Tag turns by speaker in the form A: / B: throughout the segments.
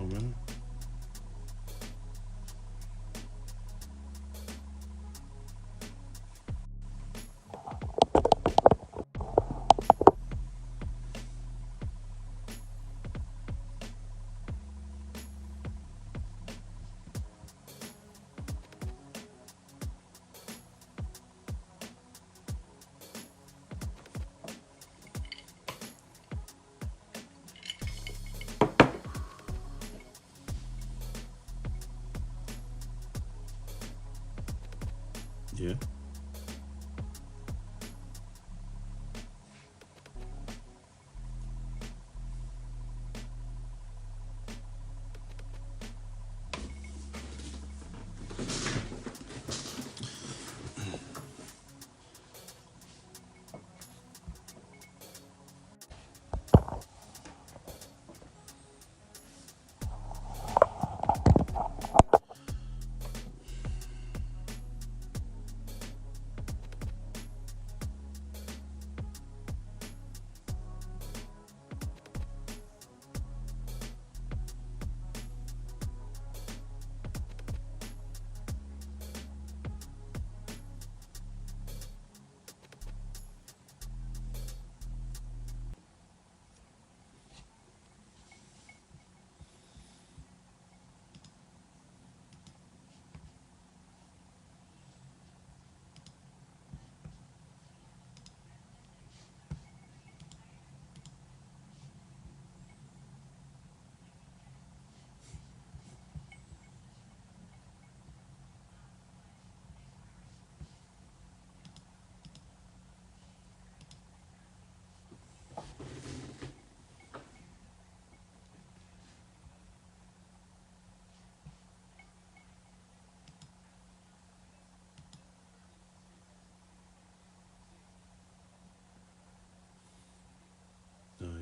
A: a minute. Yeah.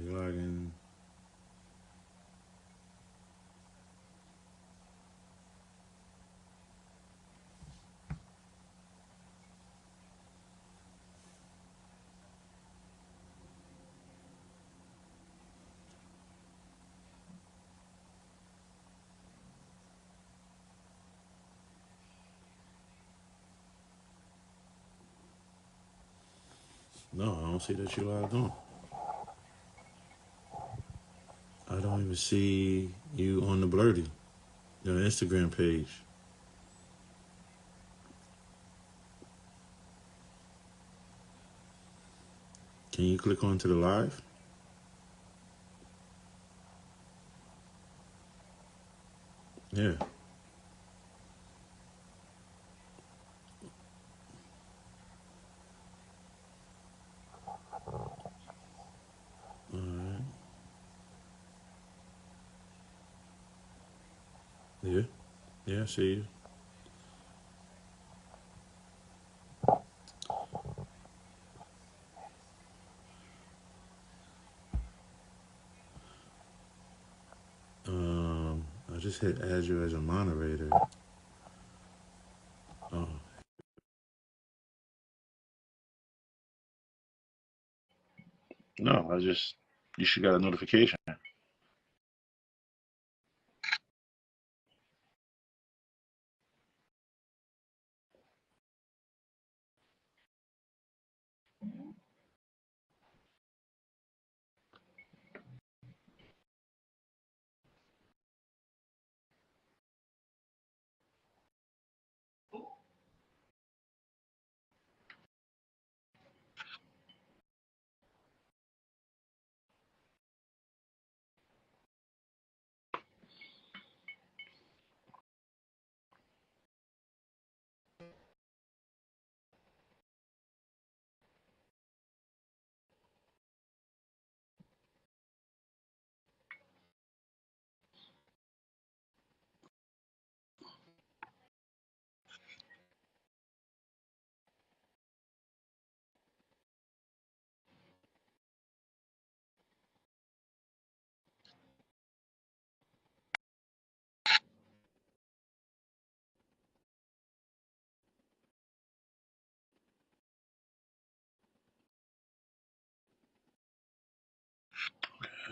A: You log in. No, I don't see that you logged on. I don't even see you on the Blerdy, the Instagram page. Can you click onto the live? Yeah. All right. Yeah. Yeah, I see you. I just hit add you as a moderator. Oh, no, you should got a notification.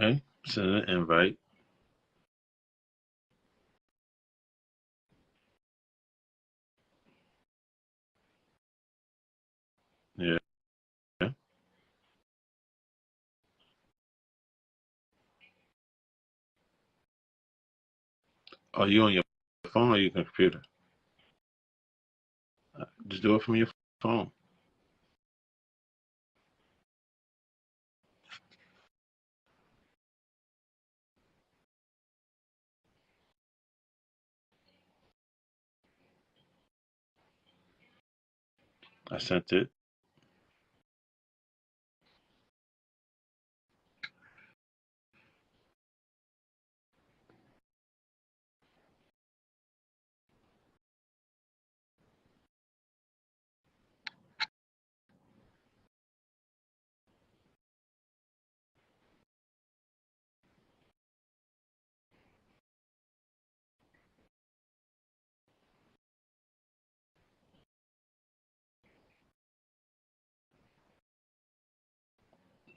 A: Okay. Send an invite. Yeah. Yeah. Are you on your phone or your computer? Just do it from your phone. I sent it.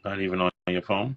A: Not even on your phone.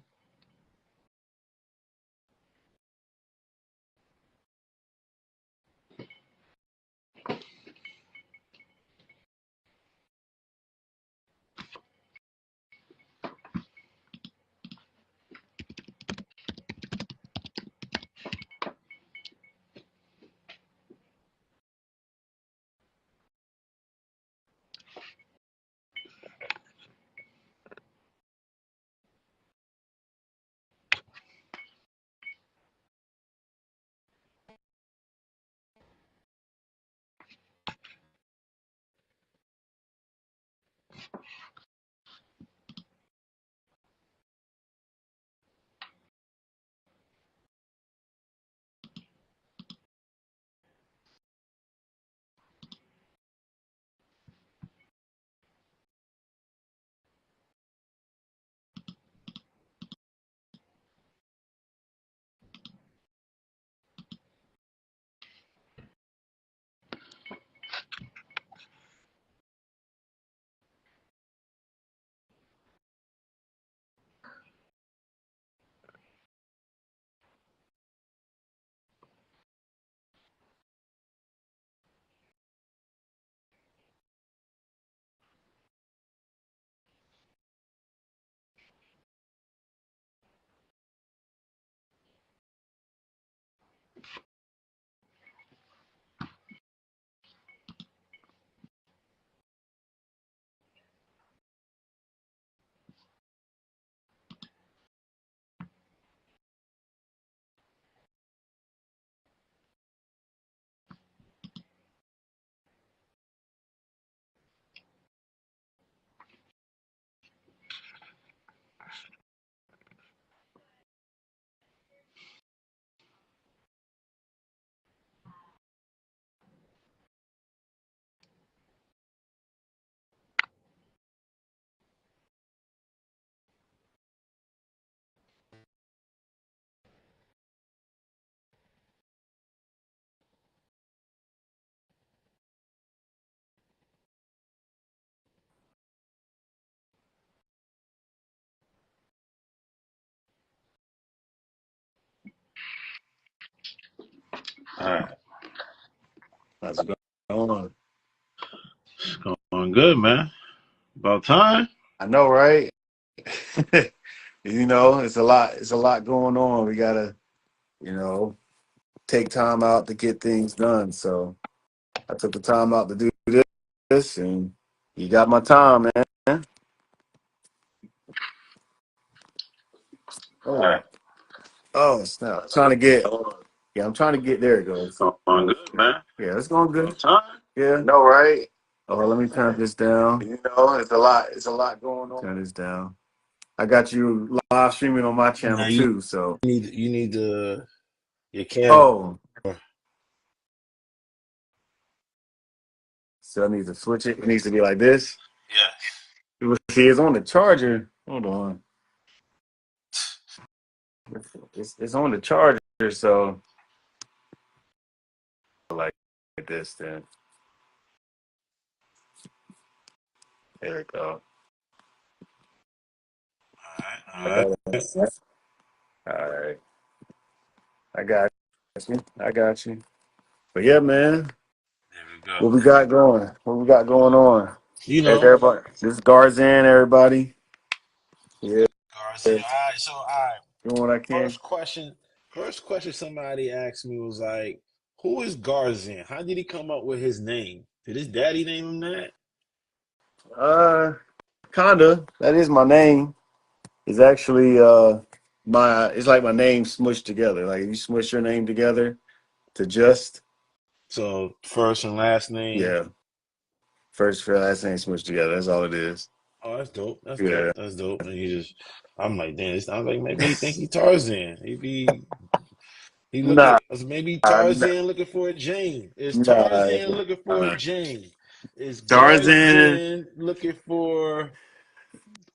A: All right.
B: How's it going?
A: It's going good, man. About time.
B: I know, right? It's a lot. It's a lot going on. We gotta, you know, take time out to get things done. So I took the time out to do this, and you got my time, man.
A: All right.
B: Oh, oh, snap! Trying to get. Yeah, I'm trying to get there. It goes.
A: Going good, man.
B: Yeah, it's going good.
A: About time.
B: Yeah. No, right? Oh, let me turn this down. It's a lot. It's a lot going on. Turn this down. I got you live streaming on my channel
A: Now you
B: too. So.
A: need your camera.
B: Oh, so I need to switch it. It needs to be like this.
A: Yes.
B: See, it's on the charger. Hold on. It's on the charger, so like this then. There we go.
A: All
B: I
A: right.
B: got it. All right. I got you. I got you. But yeah, man.
A: There we go.
B: What we got going? What we got going on?
A: You
B: There's
A: know,
B: everybody. This is Garrzann, everybody. Yeah,
A: Garrzann.
B: doing
A: All right, so all right.
B: what I can.
A: First question. First question somebody asked me was like, "Who is Garrzann? How did he come up with his name? Did his daddy name him that?"
B: Uh, Kinda. That is my name. It's actually my. It's like my name smushed together. Like you smush your name together to just
A: So first and last name.
B: yeah. First for last name smushed together. That's all it is.
A: Oh, that's dope. That's
B: Yeah.
A: dope. That's dope. And you just, I'm like, damn. I was like, maybe he think he Tarzan. Maybe he looking.
B: Nah,
A: Maybe
B: nah,
A: Tarzan looking for a Jane. Is
B: nah.
A: Tarzan looking for a Jane? Is
B: Tarzan.
A: Garzan looking for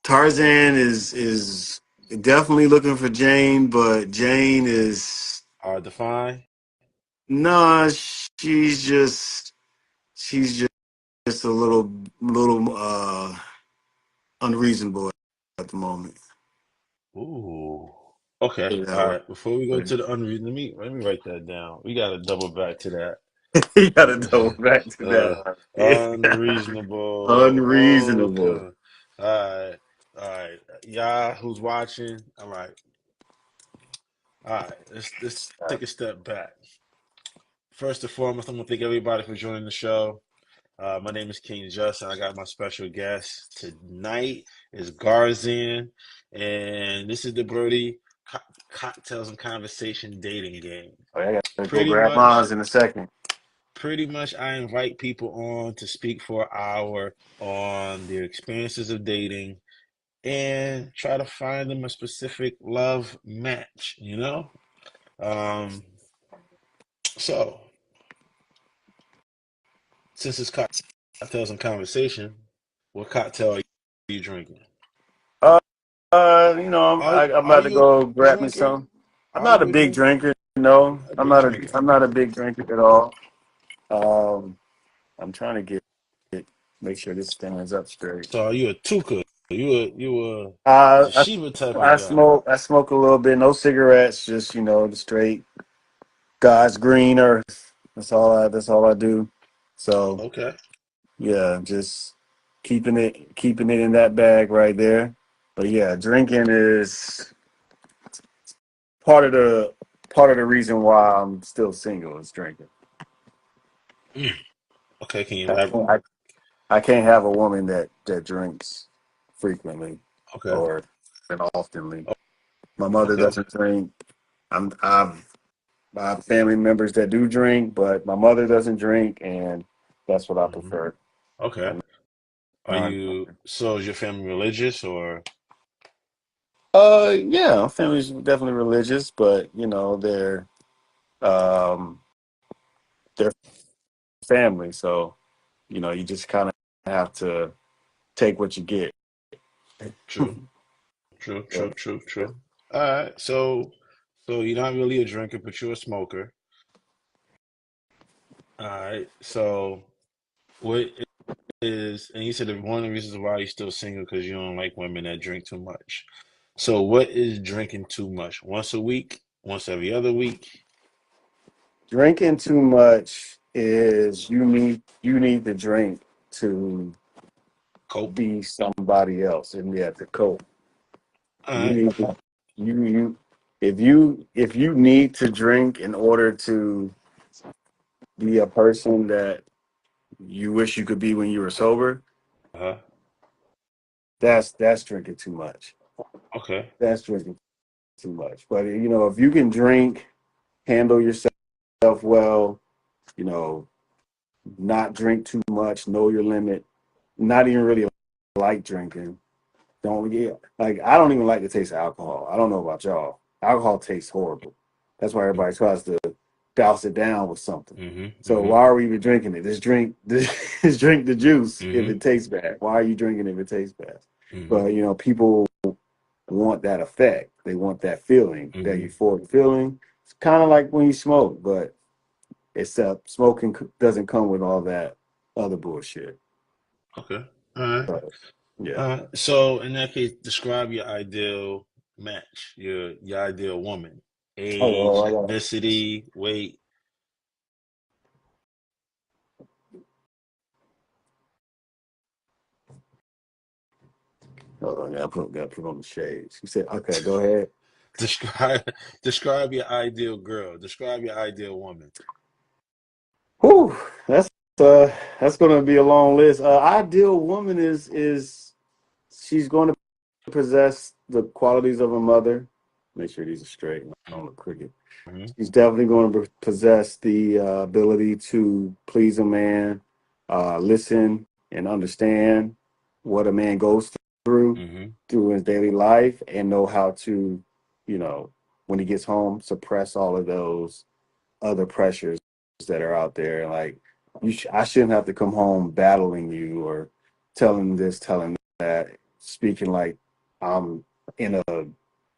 B: Tarzan is definitely looking for Jane, but Jane is
A: hard to find?
B: nah. She's just a little unreasonable at the moment.
A: Ooh. Okay.
B: Put it that
A: All
B: way.
A: right. Before we go to the unread, let me write that down. We got to double back to that.
B: You gotta go back to
A: uh,
B: that.
A: unreasonable.
B: Unreasonable.
A: Okay. All right. All right. Y'all who's watching? All right. All right. Let's take a step back. First and foremost, I'm gonna thank everybody for joining the show. My name is King Jus, and I got my special guest tonight is Garrzann, and this is the Blerdy Cocktails and Conversation Dating Game.
B: Oh, yeah, I gotta go
A: Pretty
B: grab
A: much,
B: mine in a second.
A: pretty much, I invite people on to speak for an hour on their experiences of dating and try to find them a specific love match. Um, so since it's cocktails and conversation, what cocktail are you drinking?
B: Uh, I'm
A: Are
B: about to
A: you
B: go
A: a
B: grab me
A: drinker?
B: some. I'm
A: Are
B: not a
A: you a
B: big
A: drinker?
B: drinker. No,
A: A big drinker.
B: I'm not a big drinker at all. Um, I'm trying to make sure this stands up straight.
A: So are you a tuka? You a
B: Uh,
A: Shiva type of
B: I
A: guy?
B: smoke a little bit. No cigarettes, just the straight God's green earth. That's all I do. So
A: Okay.
B: yeah, just keeping it in that bag right there. But yeah, drinking is part of the part of the reason why I'm still single is drinking.
A: Mm. Okay. Can you
B: I
A: elaborate?
B: can't, I, I can't have a woman that drinks frequently
A: Okay.
B: or oftenly. My mother
A: Okay.
B: doesn't drink. I have family members that do drink, but my mother doesn't drink, and that's what I
A: Hmm.
B: prefer.
A: Okay.
B: I'm
A: Are
B: not-
A: you? So is your family religious or?
B: Yeah, my family's definitely religious, but um, they're family, so you just kind of have to take what you get.
A: True. True. True. True. True. All right. So you're not really a drinker, but you're a smoker. All right. So what and you said that one of the reasons why you're still single because you don't like women that drink too much. So what is drinking too much? Once a week? Once every other week?
B: Drinking too much is you need to drink to
A: Cope?
B: be somebody else, and you have to cope.
A: All
B: You
A: right.
B: need to you if you need to drink in order to be a person that you wish you could be when you were sober,
A: Uh-huh.
B: that's drinking too much.
A: Okay.
B: That's drinking too much. But if you can drink, handle yourself well, you know, not drink too much, know your limit, not even really like drinking. Don't get like I don't even like the taste of alcohol. I don't know about y'all. Alcohol tastes horrible. That's why everybody tries to douse it down with something.
A: Mm-hmm.
B: So
A: Mm-hmm.
B: why are we even drinking it? Just drink the juice if
A: Mm-hmm.
B: it tastes bad. Why are you drinking if it tastes bad?
A: Mm-hmm.
B: But people want that effect. They want that feeling, that
A: Mm-hmm.
B: euphoric feeling. It's kind of like when you smoke, but except smoking doesn't come with all that other bullshit.
A: Okay. All right.
B: But yeah.
A: So in that case, describe your ideal match, your ideal woman.
B: Oh
A: Age,
B: well, I got
A: ethnicity, weight.
B: Hold on, gotta put on the shades. He said, "Okay, go ahead."
A: Describe describe your ideal girl. Describe your ideal woman.
B: Whew, that's gonna be a long list. Ideal woman is she's going to possess the qualities of a mother. Make sure these are straight. I don't look crooked.
A: Mm-hmm.
B: She's definitely going to possess the ability to please a man, listen and understand what a man goes through
A: Mm-hmm.
B: through his daily life, and know how to, you know, when he gets home, suppress all of those other pressures that are out there. Like I shouldn't have to come home battling you or telling this, telling that, speaking like I'm in a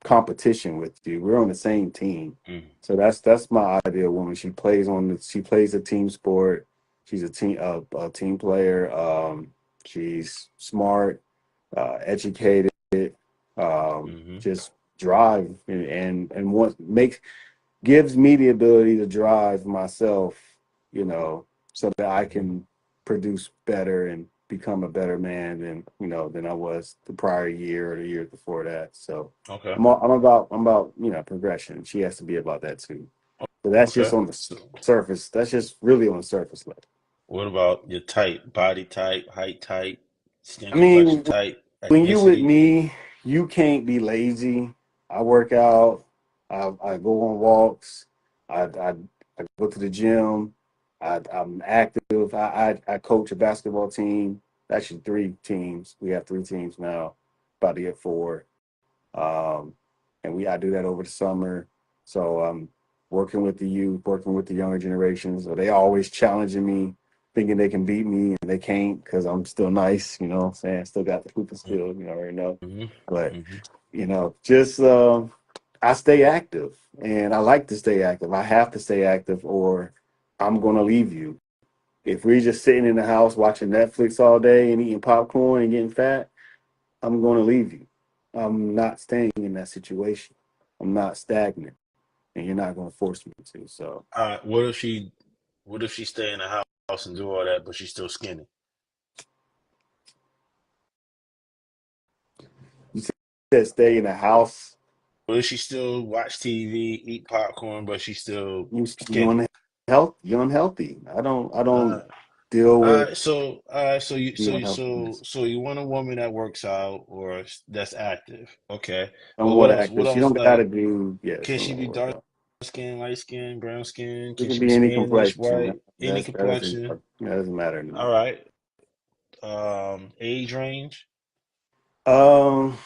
B: competition with you. We're on the same team.
A: Mm-hmm.
B: So that's my ideal woman. She plays a team sport. She's a team player. She's smart, educated,
A: Mm-hmm.
B: just drive and want makes gives me the ability to drive myself, so that I
A: Mm-hmm.
B: can produce better and become a better man than I was the prior year or the year before that. So
A: Okay.
B: I'm about progression. She has to be about that too. But that's just
A: Okay.
B: on the
A: So
B: surface. That's just really on the surface level.
A: what about your type? Body type, height type, skin
B: I
A: complexion
B: mean,
A: type,
B: when you with
A: ethnicity?
B: me, you can't be lazy. I work out. I go on walks. I go to the gym. I'm active. I coach a basketball team. Actually, three teams. We have three teams now. About to get four. Um, and I do that over the summer. So I'm working with the youth, working with the younger generations. So they always challenging me, thinking they can beat me, and they can't because I'm still nice. You know what I'm saying? Still got the hooping skill. You already know.
A: Mm-hmm.
B: But
A: Mm-hmm.
B: just I stay active, and I like to stay active. I have to stay active, or I'm gonna leave you. If we're just sitting in the house watching Netflix all day and eating popcorn and getting fat, I'm going to leave you. I'm not staying in that situation. I'm not stagnant, and you're not going to force me to. So
A: What if she stay in the house and do all that, but she's still skinny?
B: you said stay in the house.
A: What if she still watch TV, eat popcorn, but she's still
B: You
A: skinny?
B: unhealthy. You're unhealthy. I don't
A: Uh,
B: deal with the unhealthiness.
A: so you want a woman that works out or that's active, okay? But
B: Somewhat
A: what
B: active. She
A: else
B: don't got to
A: like?
B: do
A: Can she
B: somewhat
A: be
B: work
A: dark
B: out.
A: skin, light skin, brown skin?
B: It
A: Can
B: can
A: she be
B: be any
A: Spanish,
B: complexion.
A: white, any complexion?
B: That doesn't matter to me.
A: All right. Age range?
B: Um,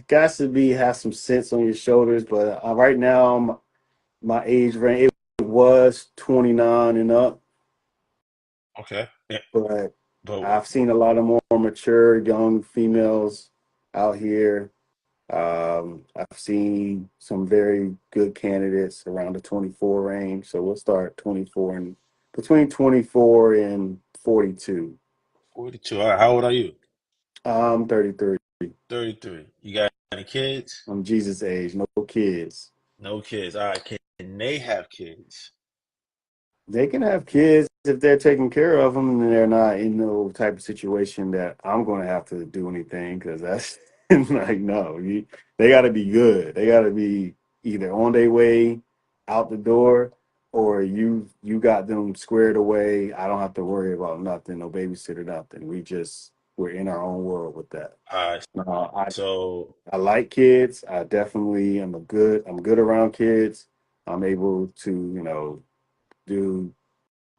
B: got to be have some sense on your shoulders, but right now my age range it was 29 and up,
A: Okay. Yeah.
B: but
A: But
B: I've seen a lot of more mature young females out here. I've seen some very good candidates around the 24 range, so we'll start 24 and between 24 and 42.
A: 42. All right. How old are you?
B: I'm 33.
A: 33. You got any kids?
B: I'm Jesus age, no kids.
A: No kids. All right. Can they have kids?
B: They can have kids if they're taking care of them and they're not in no type of situation that I'm going to have to do anything because that's like, no, they got to be good. They got to be either on their way out the door or you got them squared away. I don't have to worry about nothing, no babysitter, nothing. We're in our own world with that.
A: All right.
B: Uh, I,
A: So,
B: I like kids. I definitely I'm good around kids. I'm able to, do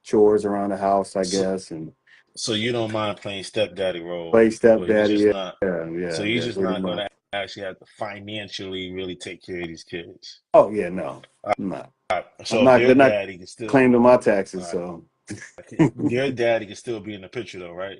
B: chores around the house, I
A: so,
B: guess, and
A: so you don't mind playing stepdaddy role,
B: play
A: but you're
B: stepdaddy.
A: just
B: Yeah,
A: not. So
B: yeah,
A: you're
B: yeah,
A: just
B: pretty
A: not
B: much.
A: gonna actually have to financially really take care of these kids.
B: Oh yeah, no,
A: All
B: I'm not.
A: right.
B: I'm
A: So
B: not.
A: their
B: They're not
A: daddy can still.
B: claiming my
A: All
B: taxes.
A: right.
B: So
A: Their daddy can still be in the picture though, right?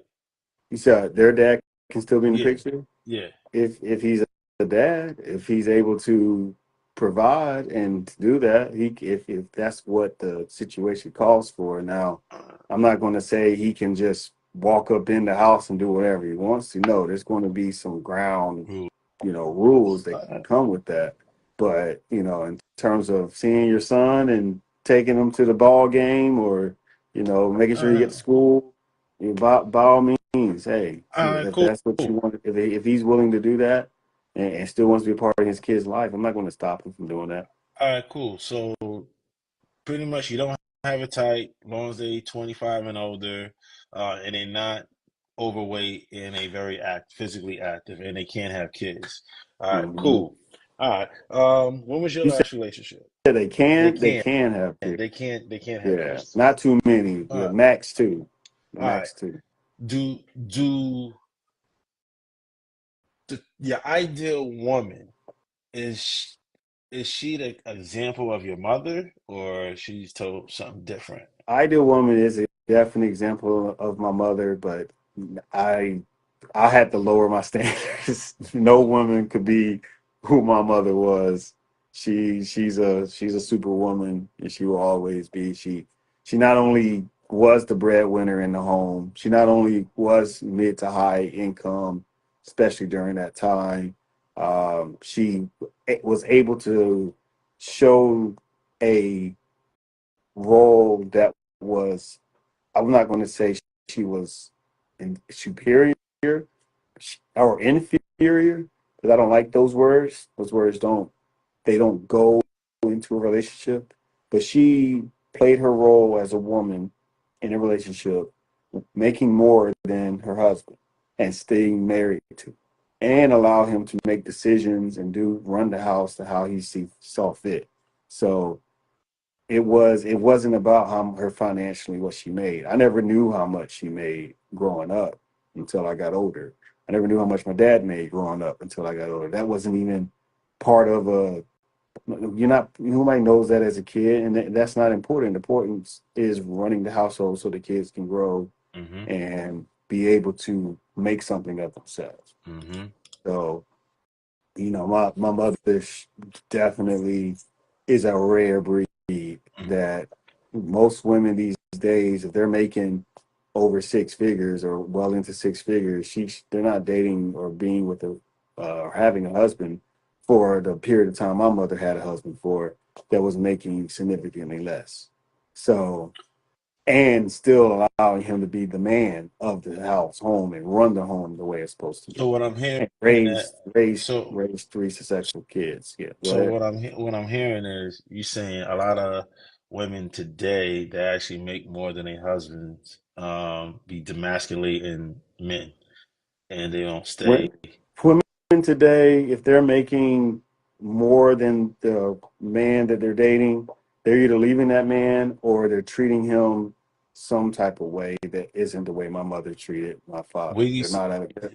B: you said their dad can still be in the
A: Yeah.
B: picture
A: Yeah.
B: if he's a dad, if he's able to provide and do that. He if that's what the situation calls for. Now, I'm not going to say he can just walk up in the house and do whatever he wants to. No, there's going to be some ground
A: Rule.
B: rules that
A: Uh,
B: come with that. But, in terms of seeing your son and taking him to the ball game or, making sure you
A: uh,
B: get to school, by all means, means, hey,
A: All right,
B: if
A: cool.
B: that's what you
A: All
B: want, if he's willing to do that and still wants to be a part of his kid's life, I'm not going to stop him from doing that.
A: right, cool. So pretty much you don't have a type, as long as they 25 and older, and they're not overweight and they very physically active, and they can't have kids. All right,
B: Hmm.
A: cool. All right. When was your
B: You said
A: last relationship?
B: they
A: They
B: can,
A: can't.
B: have kids.
A: They can't have
B: Yeah,
A: kids.
B: not too many.
A: All
B: The
A: right.
B: max two, the
A: All right.
B: max two.
A: Do do your ideal woman is is she the example of your mother, or she's told something different?
B: Ideal woman is a definite example of my mother, but I I had to lower my standards. No woman could be who my mother was. She's a superwoman, and she will always be. She not only was the breadwinner in the home, she not only was mid to high income, especially during that time. She was able to show a role that was, I'm not going to say she was superior or inferior, because I don't like those words. Those words don't go into a relationship. But she played her role as a woman in a relationship, making more than her husband and staying married to, and allow him to make decisions and run the house to how saw fit. So it wasn't about how her financially what she made. I never knew how much she made growing up until I got older. I never knew how much my dad made growing up until I got older. That wasn't even part of a, you're not, nobody knows that as a kid, and that's not important. The importance is running the household so the kids can grow
A: Mm-hmm.
B: and be able to make something of themselves.
A: Mm-hmm.
B: So, my mother definitely is a rare breed that most women these days, if they're making over six figures or well into six figures, they're not dating or being with or having a husband for the period of time my mother had a husband for, that was making significantly less. So, and still allowing him to be the man of the house, home, and run the home the way it's supposed to
A: So
B: be,
A: what I'm hearing
B: and
A: that so
B: raise three successful kids. Yeah, go
A: so
B: ahead.
A: what I'm hearing is you saying a lot of women today that actually make more than their husbands be demasculating men, and they don't stay.
B: When women today, if they're making more than the man that they're dating, they're either leaving that man or they're treating him some type of way that isn't the way my mother treated my
A: Where
B: father.
A: do you see,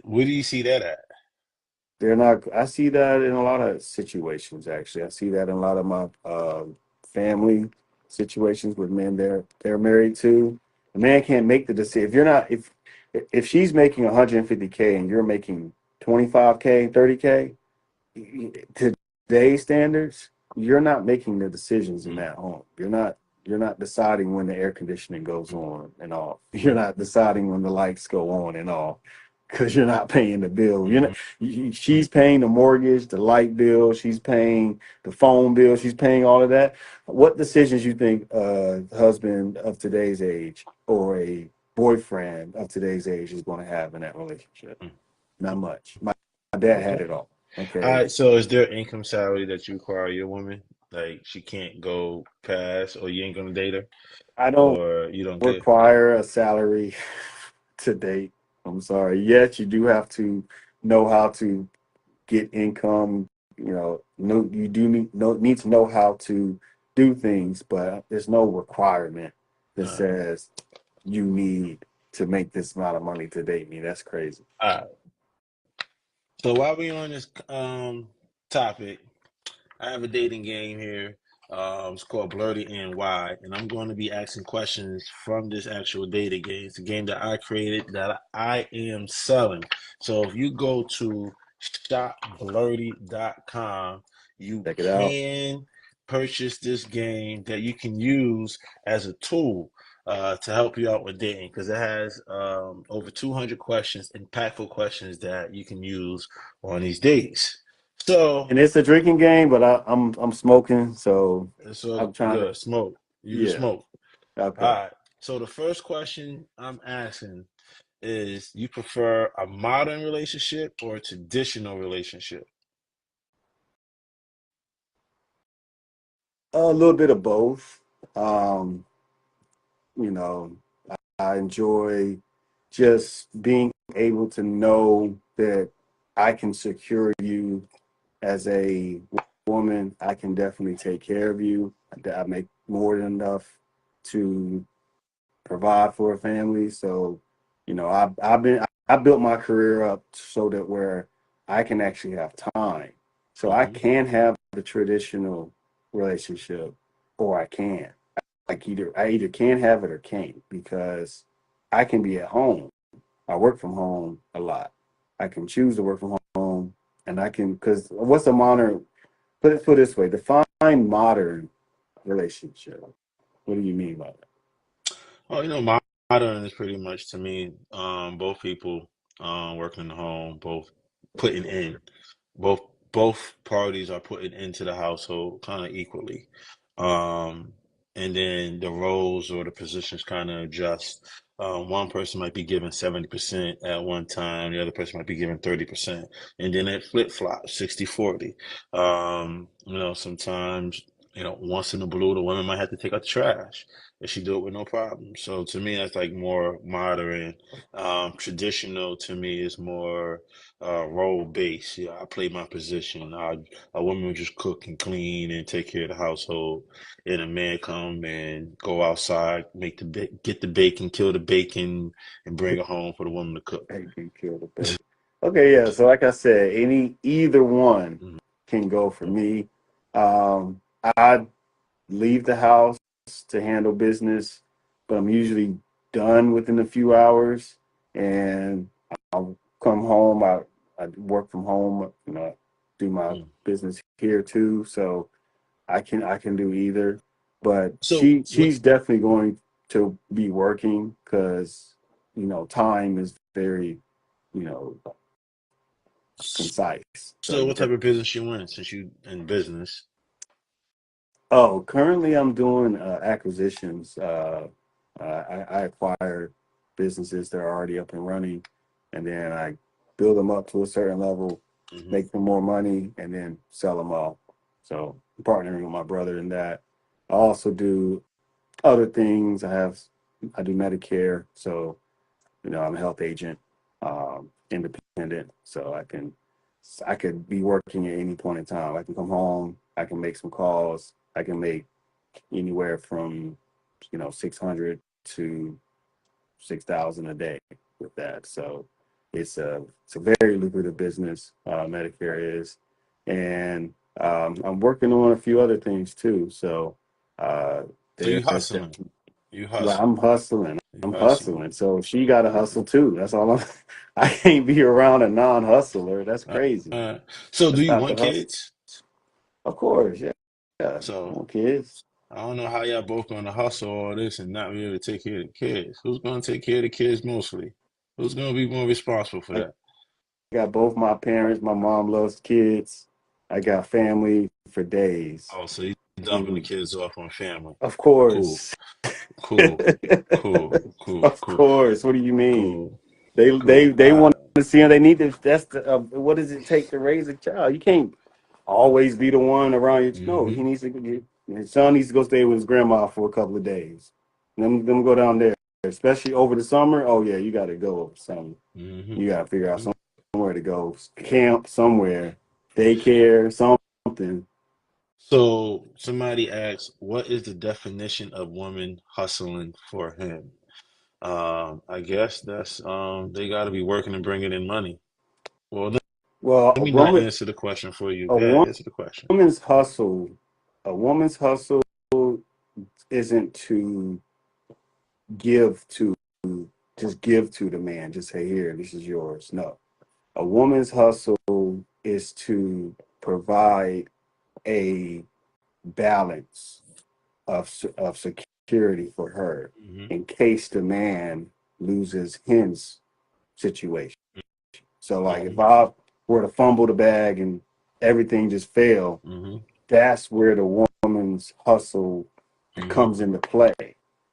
A: where do you see that at?
B: They're not. I see that in a lot of situations. Actually, I see that in a lot of my family situations with men they're married to. The man can't make the decision. If you're not, if she's making 150K and you're making 25K, 30K, today's standards, you're not making the decisions in
A: Mm,
B: that home. You're not deciding when the air conditioning goes
A: mm,
B: on and off. You're not deciding when the lights go on and off because you're not paying the bill.
A: mhm.
B: She's paying the mortgage, the light bill, she's paying the phone bill, she's paying all of that. What decisions you think a husband of today's age or a boyfriend of today's age is going to have in that relationship?
A: Mm.
B: Not much. My dad had
A: Okay.
B: it all.
A: All
B: Okay.
A: right. So is there income salary that you require your woman? Like she can't go past, or you ain't gonna date her,
B: I don't
A: or you don't care?
B: require a salary to date. I'm sorry. Yes, you do have to know how to get income. You do need to know how to do things, but there's no requirement that
A: All right.
B: says you need to make this amount of money to date me. That's crazy.
A: All right. So while we on this topic, I have a dating game here. It's called Blerdy and Why, and I'm going to be asking questions from this actual dating game. It's a game that I created that I am selling. So if you go to shopblerdy.com, you
B: Check it out.
A: can purchase this game that you can use as a tool to help you out with dating because it has over 200 questions, impactful questions that you can use on these dates. So
B: And it's a drinking game, but I'm smoking, so
A: it's all
B: I'm trying to.
A: good. Smoke. You can
B: Yeah.
A: smoke. All
B: Okay.
A: right. So the first question I'm asking is you prefer a modern relationship or a traditional relationship?
B: A little bit of both. Um, you know, I enjoy just being able to know that I can secure you as a woman. I can definitely take care of you. That I make more than enough to provide for a family. So, I built my career up so that where I can actually have time. So I
A: Hmm.
B: can have the traditional relationship, or I can. Like I either can have it or can't, because I can be at home. I work from home a lot. I can choose to work from home, and I can, because what's a modern? Put it this way: define modern relationship. What do you mean by that?
A: Oh, modern is pretty much to me, both people working in the home, both putting in, both both parties are putting into the household kind of equally. Um, and then the roles or the positions kind of adjust. One person might be given 70% at one time, the other person might be given 30%, and then it flip-flops 60-40. Sometimes, once in a blue, the women might have to take out the trash and she do it with no problem. So to me, that's like more modern. Traditional to me is more role based. Yeah, I play my position. A woman would just cook and clean and take care of the household, and a man come and go outside, get the bacon, kill the bacon, and bring it home for the woman to cook.
B: Hey, can kill the bacon. Okay, yeah. So like I said, either one
A: Mhm.
B: can go for me. I leave the house to handle business, but I'm usually done within a few hours, and I'll come home. I work from home. Do my
A: Mm.
B: business here too, so I can do either. But
A: So what?
B: she's definitely going to be working, because time is very you know concise. So
A: So
B: you
A: what type of
B: definitely.
A: business you in since you in business?
B: Oh, currently I'm doing acquisitions. I acquire businesses that are already up and running, and then I build them up to a certain level,
A: Hmm.
B: make them more money, and then sell them off. So I'm partnering with my brother in that. I also do other things. I do Medicare, so I'm a health agent, independent, so I could be working at any point in time. I can come home, I can make some calls, I can make anywhere from 600 to 6,000 a day with that. So it's a very lucrative business. Medicare is, and I'm working on a few other things too. So uh,
A: So you
B: there's
A: hustling.
B: definitely.
A: You
B: Well,
A: hustling.
B: I'm hustling.
A: You
B: I'm
A: hustling.
B: hustling. So she got to hustle too. That's all I'm. I can't be around a non-hustler. That's
A: Uh,
B: crazy.
A: so do
B: That's
A: you
B: not the
A: want
B: hustle.
A: kids?
B: Of course, yeah. Yeah. I
A: So
B: want kids.
A: I don't know how y'all both gonna hustle all this and not be able to take care of the kids. Who's gonna take care of the kids mostly? Who's gonna be more responsible for
B: I
A: that?
B: got both my parents. My mom loves kids. I got family for days.
A: Oh, so you dumping the
B: And
A: kids off on family.
B: of
A: Cool,
B: course.
A: cool, cool, cool,
B: Of
A: cool,
B: course. What do you mean?
A: cool,
B: They they
A: cool.
B: they want to see them. They need to. That's what does it take to raise a child? You can't always be the one around your. No,
A: Mm-hmm.
B: he needs to get. His son needs to go stay with his grandma for a couple of days. Them go down there, especially over the summer. Oh yeah, you got to go over summer.
A: Mm-hmm.
B: You got to figure out
A: Hmm.
B: somewhere to go, camp somewhere, daycare, something.
A: So somebody asks, what is the definition of woman hustling for him? I guess that's they got to be working and bringing in money. Well,
B: Well,
A: let me not answer the question for you.
B: a
A: Go ahead, answer the question.
B: woman's hustle, a woman's hustle isn't to give to just give to the man. Just say, here, this is yours. No, a woman's hustle is to provide a balance of security for her
A: Hmm.
B: in case the man loses his situation. So like if
A: Hmm.
B: I were to fumble the bag and everything just fail,
A: Hmm.
B: that's where the woman's hustle
A: Hmm.
B: comes into play.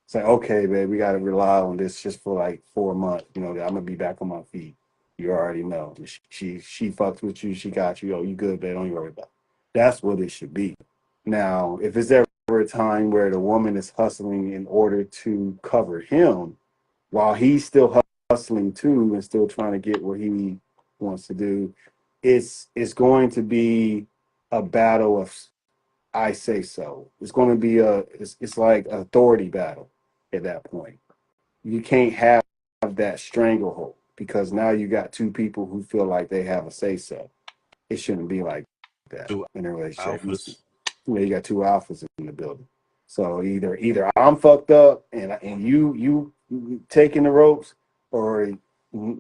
B: Say, okay, babe, we got to rely on this just for like 4 months. You know, I'm gonna be back on my feet. You already know. She fucks with you. She got you. Oh, you good, babe? Don't you worry about it. That's what it should be. Now, if it's ever a time where the woman is hustling in order to cover him while he's still hustling too and still trying to get what he wants to do, it's going to be a battle of I say so. It's going to be it's like an authority battle at that point. You can't have that stranglehold because now you got two people who feel like they have a say so. It shouldn't be like that
A: Two
B: in a relationship.
A: alphas.
B: You got two alphas in the building. So either I'm fucked up and you taking the ropes, or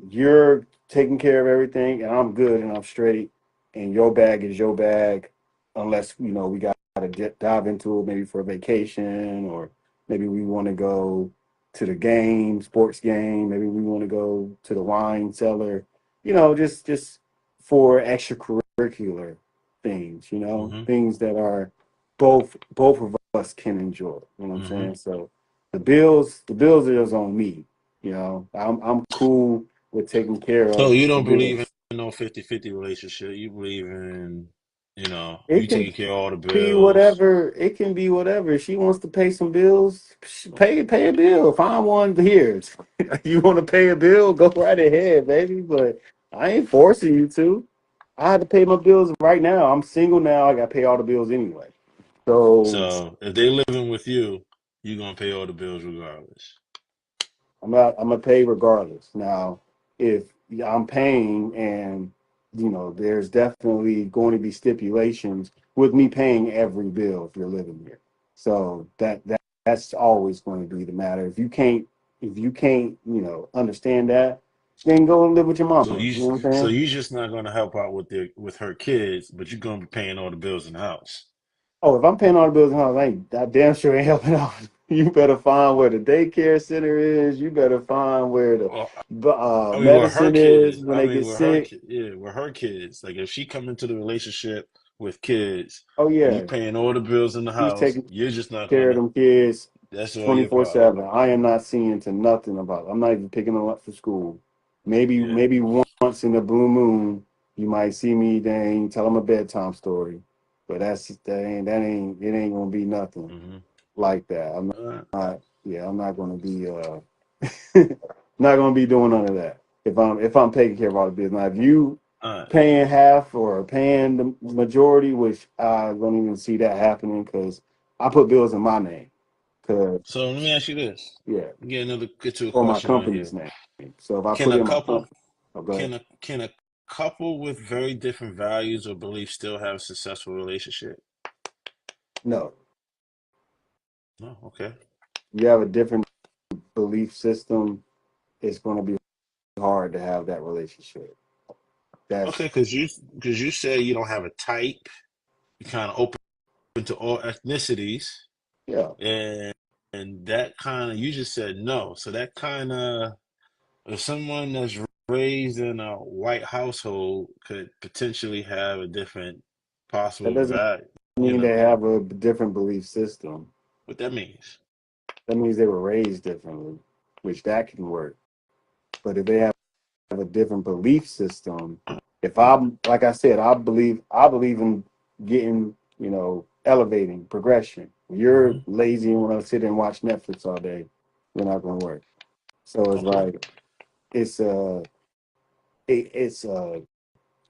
B: you're taking care of everything and I'm good and I'm straight, and your bag is your bag, unless we got to dive into it maybe for a vacation, or maybe we want to go to the game, sports game. Maybe we want to go to the wine cellar. Just for extracurricular things.
A: Hmm.
B: Things that are both of us can enjoy. You know what I'm
A: Hmm.
B: saying? So the bills are just on me. I'm cool with taking care
A: So
B: of
A: you
B: the
A: don't believe in
B: bills.
A: no 50-50 relationship. You believe in, you
B: It can
A: taking care of all the
B: be
A: bills.
B: whatever. It can be whatever. If she wants to pay some bills, pay a bill. Find one here. You want to pay a bill? Go right ahead, baby. But I ain't forcing you to. I had to pay my bills right now. I'm single now. I got to pay all the bills anyway. So
A: So if they living with you, you gonna pay all the bills regardless.
B: I'm gonna pay regardless. Now, if I'm paying, and there's definitely going to be stipulations with me paying every bill if you're living here. So that's always going to be the matter. If you can't understand that, then go and live with your
A: So
B: mama.
A: you
B: You know what I'm
A: so
B: saying?
A: you just not gonna help out with her kids, but you're gonna be paying all the bills in the house.
B: Oh, if I'm paying all the bills in the house, I damn sure ain't helping out. You better find where the daycare center is. You better find where the
A: Well, I mean, with her
B: medicine is
A: kids,
B: when they get sick.
A: yeah, with her kids. Like if she come into the relationship with kids,
B: Oh
A: and you
B: yeah,
A: paying all the bills in the
B: he's
A: house,
B: taking
A: you're just not
B: care of
A: gonna.
B: them kids
A: That's all your problem.
B: 24/7. I am not seeing to nothing about it. I'm not even picking them up for school.
A: Yeah.
B: Maybe once in a blue moon, you might see me. Dang, tell them a bedtime story, but that ain't it. Ain't gonna be nothing
A: Mm-hmm.
B: like that. I'm
A: All right.
B: not. Yeah, I'm not gonna be. Not gonna be doing none of that. If I'm taking care of all the business. Now, if you
A: All right.
B: paying half or paying the majority, which I don't even see that happening because I put bills in my name. Cause
A: So let me ask you this.
B: yeah,
A: Get to a
B: or my
A: question right
B: company's
A: here.
B: name. So if I
A: Can
B: put
A: a
B: in my
A: couple
B: company, oh, go ahead.
A: can a couple with very different values or beliefs still have a successful relationship?
B: No,
A: No. Okay.
B: you have a different belief system. It's going to be hard to have that relationship.
A: Okay,
B: That's
A: because you say you don't have a type. You kind of open to all ethnicities,
B: yeah.
A: and that kind of you just said no. So that kind of if someone that's raised in a white household could potentially have a different
B: That
A: possible
B: doesn't
A: value.
B: mean they have a different belief system.
A: What that means.
B: That means they were raised differently, which that can work. But if they have a different belief system, if I'm like I said, I believe in getting, elevating progression. You're
A: Hmm.
B: lazy and want to sit and watch Netflix all day, we're not gonna work. So it's
A: Okay.
B: like it's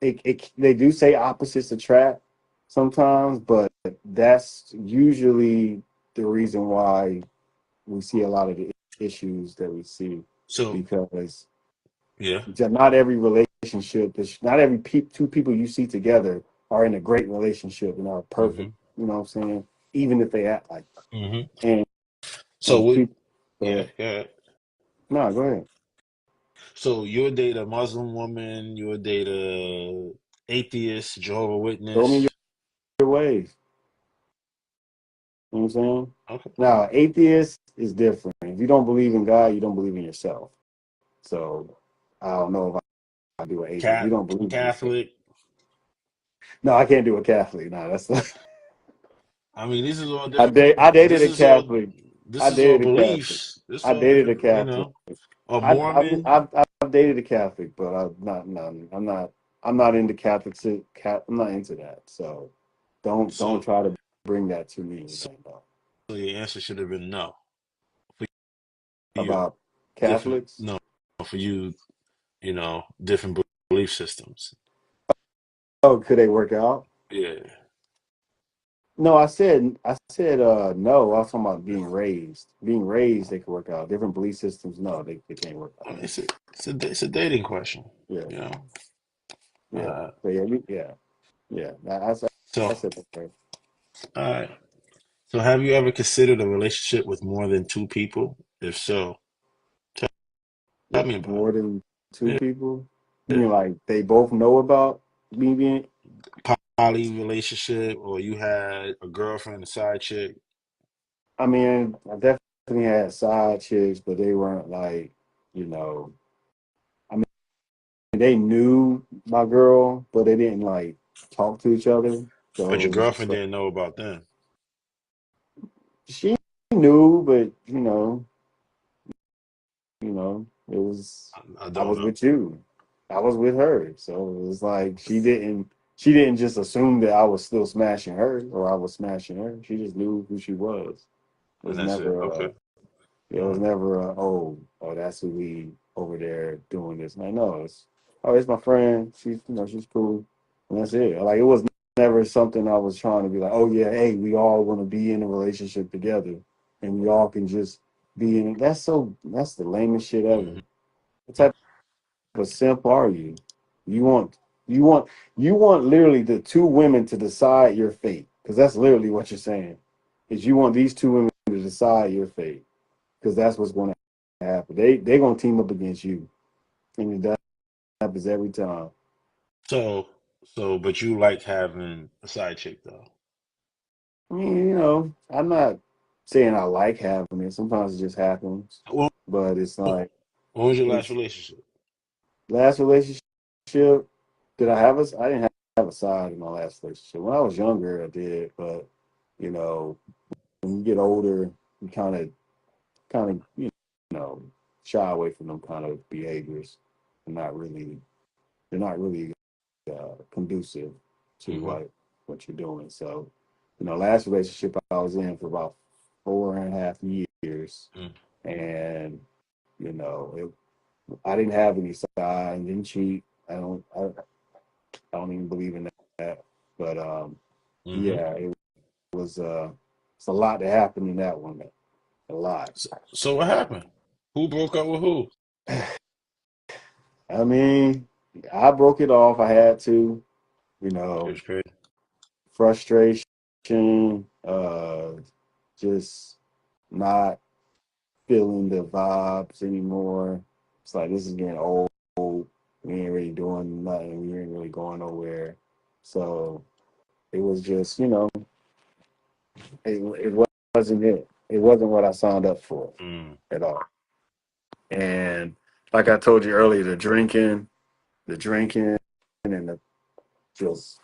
B: it's they do say opposites attract sometimes, but that's usually the reason why we see a lot of the issues that we see,
A: So
B: because
A: yeah.
B: not every relationship, not every two people you see together are in a great relationship and are perfect.
A: Hmm.
B: You know what I'm saying? Even if they act like
A: Hmm.
B: that. And
A: So what?
B: people,
A: Yeah. Yeah.
B: no, go ahead.
A: So you'll date a Muslim woman. You'll date a atheist, Jehovah
B: Show me
A: Witness.
B: your ways. You know what I'm saying?
A: Okay.
B: Now, atheist is different. If you don't believe in God, you don't believe in yourself. So I don't know if I do an atheist. You
A: Cat
B: don't believe in yourself.
A: Catholic.
B: No, I can't do a Catholic. No, that's
A: I mean, this is all
B: I
A: different.
B: dated
A: This
B: a
A: is all
B: Catholic.
A: this
B: I
A: is all
B: dated a Catholic.
A: beliefs. This
B: I
A: all
B: dated a Catholic.
A: a
B: I, I've,
A: Mormon.
B: I've, I've dated a Catholic, but I'm not, no, I'm not into Catholic. I'm not into that. So don't
A: So
B: try to bring that to me
A: so
B: again, though.
A: your answer should have been no for you.
B: About
A: Different
B: Catholics.
A: no for you. Different belief systems.
B: Oh, could they work out?
A: Yeah.
B: No, I said no. I was talking about being raised. Being raised, they could work out. Different belief systems, no, they can't work
A: I
B: out.
A: mean, it's a dating question.
B: Yeah,
A: You know.
B: yeah.
A: Uh,
B: So yeah, yeah.
A: so
B: I said that.
A: all right. So have you ever considered a relationship with more than two people? If so, tell, tell
B: With
A: me about
B: more than two
A: it.
B: people? You
A: Yeah.
B: mean like they both know about me being?
A: Poly relationship, or you had a girlfriend, a side chick.
B: I mean, I definitely had side chicks, but they weren't like, you know, I mean, they knew my girl, but they didn't like talk to each other.
A: But
B: So
A: your
B: it was just
A: girlfriend
B: like
A: didn't know about them.
B: she knew, but it was
A: I
B: I
A: don't
B: was
A: know.
B: with you. I was with her. So it was like she didn't just assume that I was still smashing her or I was smashing her. She just knew who she was. It
A: And
B: was
A: that's it.
B: never
A: Okay.
B: it
A: All
B: was
A: right.
B: never oh that's who we over there doing this. Like no, it's my friend. She's cool. And that's it. Like it was never something I was trying to be like, oh yeah, hey, we all want to be in a relationship together and we all can just be in it. That's the lamest shit ever.
A: Hmm.
B: What type of simp are you? You want you want you want literally the two women to decide your fate. Because that's literally what you're saying. Is you want these two women to decide your fate. Because that's what's going to happen. They're gonna team up against you. And that happens every time.
A: So, but you like having a side chick though.
B: I mean, I'm not saying I like having it. Sometimes it just happens.
A: Well,
B: But it's like
A: when was your last
B: it's
A: relationship?
B: last relationship. Did I didn't have a side in my last relationship. When I was younger, I did, but you know, when you get older, you kind of know shy away from them kind of behaviors. They're not really they're not really conducive to
A: Hmm.
B: what you're doing. So, last relationship I was in for about 4.5 years, and I didn't have any side, I didn't cheat. I don't even believe in that. But
A: Hmm.
B: yeah, it was it's a lot that happened in that one. A lot.
A: So what happened? Who broke up with who?
B: I mean, I broke it off. I had to, you
A: It
B: know,
A: was crazy.
B: frustration, just not feeling the vibes anymore. It's like this is getting old. We ain't really doing nothing. We ain't really going nowhere. So it was just, it wasn't it. It wasn't what I signed up for
A: Mm.
B: at all. And like I told you earlier, the drinking, and the just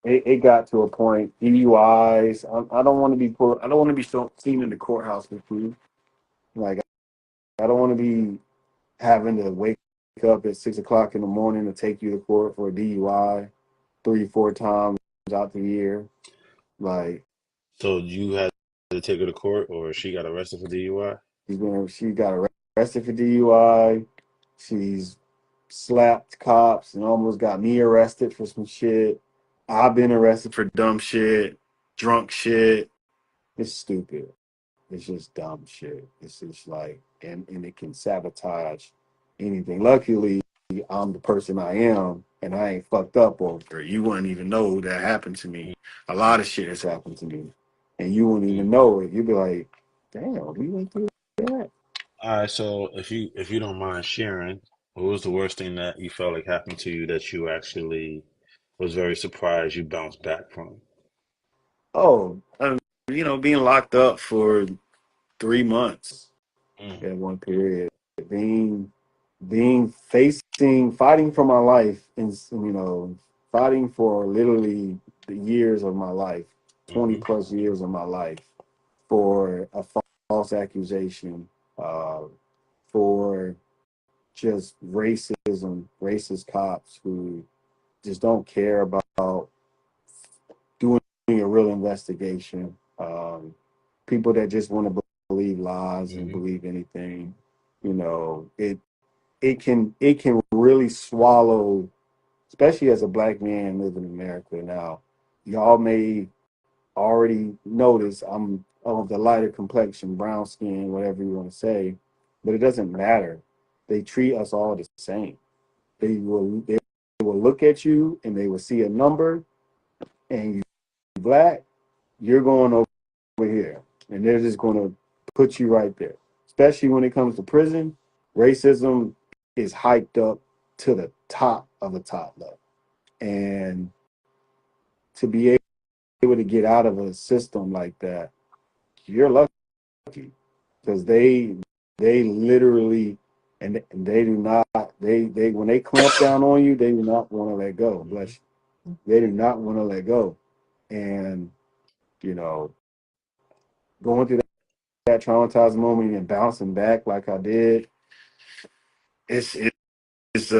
B: it got to a point. DUIs. I don't want to be put. I don't want to be seen in the courthouse with you. Like I don't want to be having to wake up at 6 o'clock in the morning to take you to court for a DUI 3, 4 times out the year. Like
A: So you had to take her to court, or she got arrested for DUI?
B: she got arrested for DUI. She's slapped cops and almost got me arrested for some shit. I've been arrested for dumb shit, drunk shit. It's stupid. It's just dumb shit. It's just like, and it can sabotage anything. Luckily, I'm the person I am, and I ain't fucked up over it. You wouldn't even know that happened to me. A lot of shit has happened to me, and you wouldn't even
A: Mm.
B: know it. You'd be like, "Damn, we went through that."
A: All right. So if you don't mind sharing, what was the worst thing that you felt like happened to you that you actually was very surprised you bounced back from?
B: Oh, being locked up for 3 months
A: Mm.
B: at one period, being fighting for my life, and fighting for literally the years of my life, 20
A: Hmm.
B: plus years of my life, for a false false accusation, uh, for just racism, racist cops who just don't care about doing a real investigation. People that just want to believe lies and
A: Hmm.
B: believe anything. You know, it can really swallow, especially as a black man living in America now. Y'all may already notice I'm of the lighter complexion, brown skin, whatever you want to say, but it doesn't matter. They treat us all the same. They will look at you and they will see a number, and you black, you're going over here, and they're just going to put you right there. Especially when it comes to prison, racism is hyped up to the top of the top level, and to be able to get out of a system like that, you're lucky because they literally and they do not they when they clamp down on you, they do not want to let go.
A: Hmm.
B: Bless you. They do not want to let go, and you know, going through that traumatized moment and bouncing back like I did, it's it's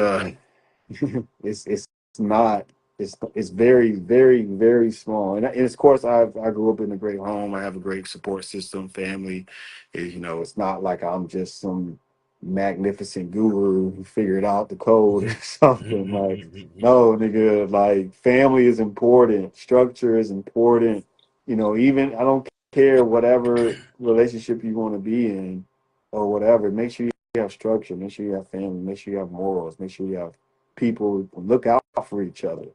B: not it's very very small, and of course I grew up in a great home. I have a great support system, family. It's not like I'm just some magnificent guru who figured out the code or something. Like, no, nigga, like family is important, structure is important. Even I don't care whatever relationship you want to be in or whatever. Make sure you have structure, make sure you have family, make sure you have morals, make sure you have people look out for each other.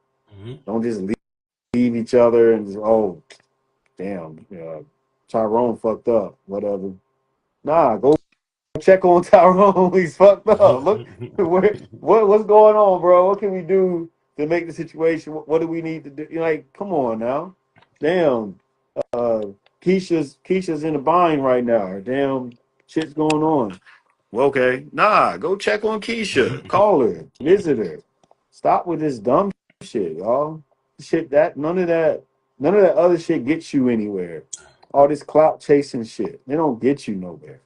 A: Hmm.
B: Don't just leave each other and just, oh, damn, Tyrone fucked up, whatever. Nah, go check on Tyrone. He's fucked up. Look, what's going on, bro? What can we do to make the situation? What do we need to do? Like, come on now. Damn, uh, Keisha's in a bind right now. Damn, shit's going on. Well, okay, nah, go check on Keisha. Call her, visit her. Stop with this dumb shit, y'all. Shit that none of that other shit gets you anywhere. All this clout chasing shit, they don't get you nowhere.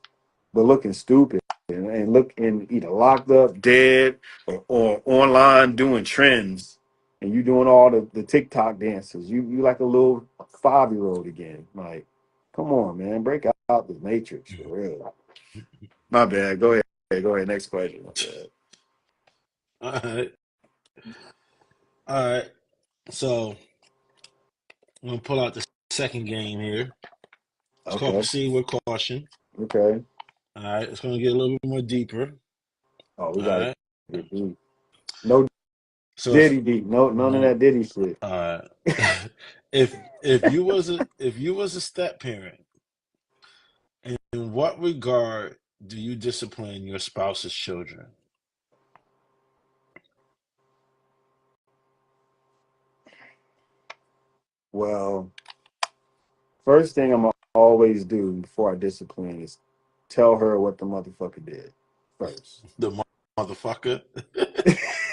B: But looking stupid and look and either locked up, dead, or online doing trends, and you doing all the TikTok dances. You like a little 5-year-old again. Like, come on, man, break out the matrix for real. My bad. Go ahead. Go ahead. Next question. My bad.
A: All right. All right. So I'm gonna pull out the second game here. It's called
B: Okay.
A: Proceed with Caution.
B: Okay.
A: All right. It's gonna get a little bit more deeper.
B: Oh, we
A: All
B: gotta
A: right.
B: get deep. No
A: So if
B: Diddy deep. No, none of
A: no,
B: that Diddy shit.
A: all right. if you was a step parent, in what regard do you discipline your spouse's children?
B: Well, first thing I'm gonna always do before I discipline is tell her what the motherfucker did first.
A: The motherfucker.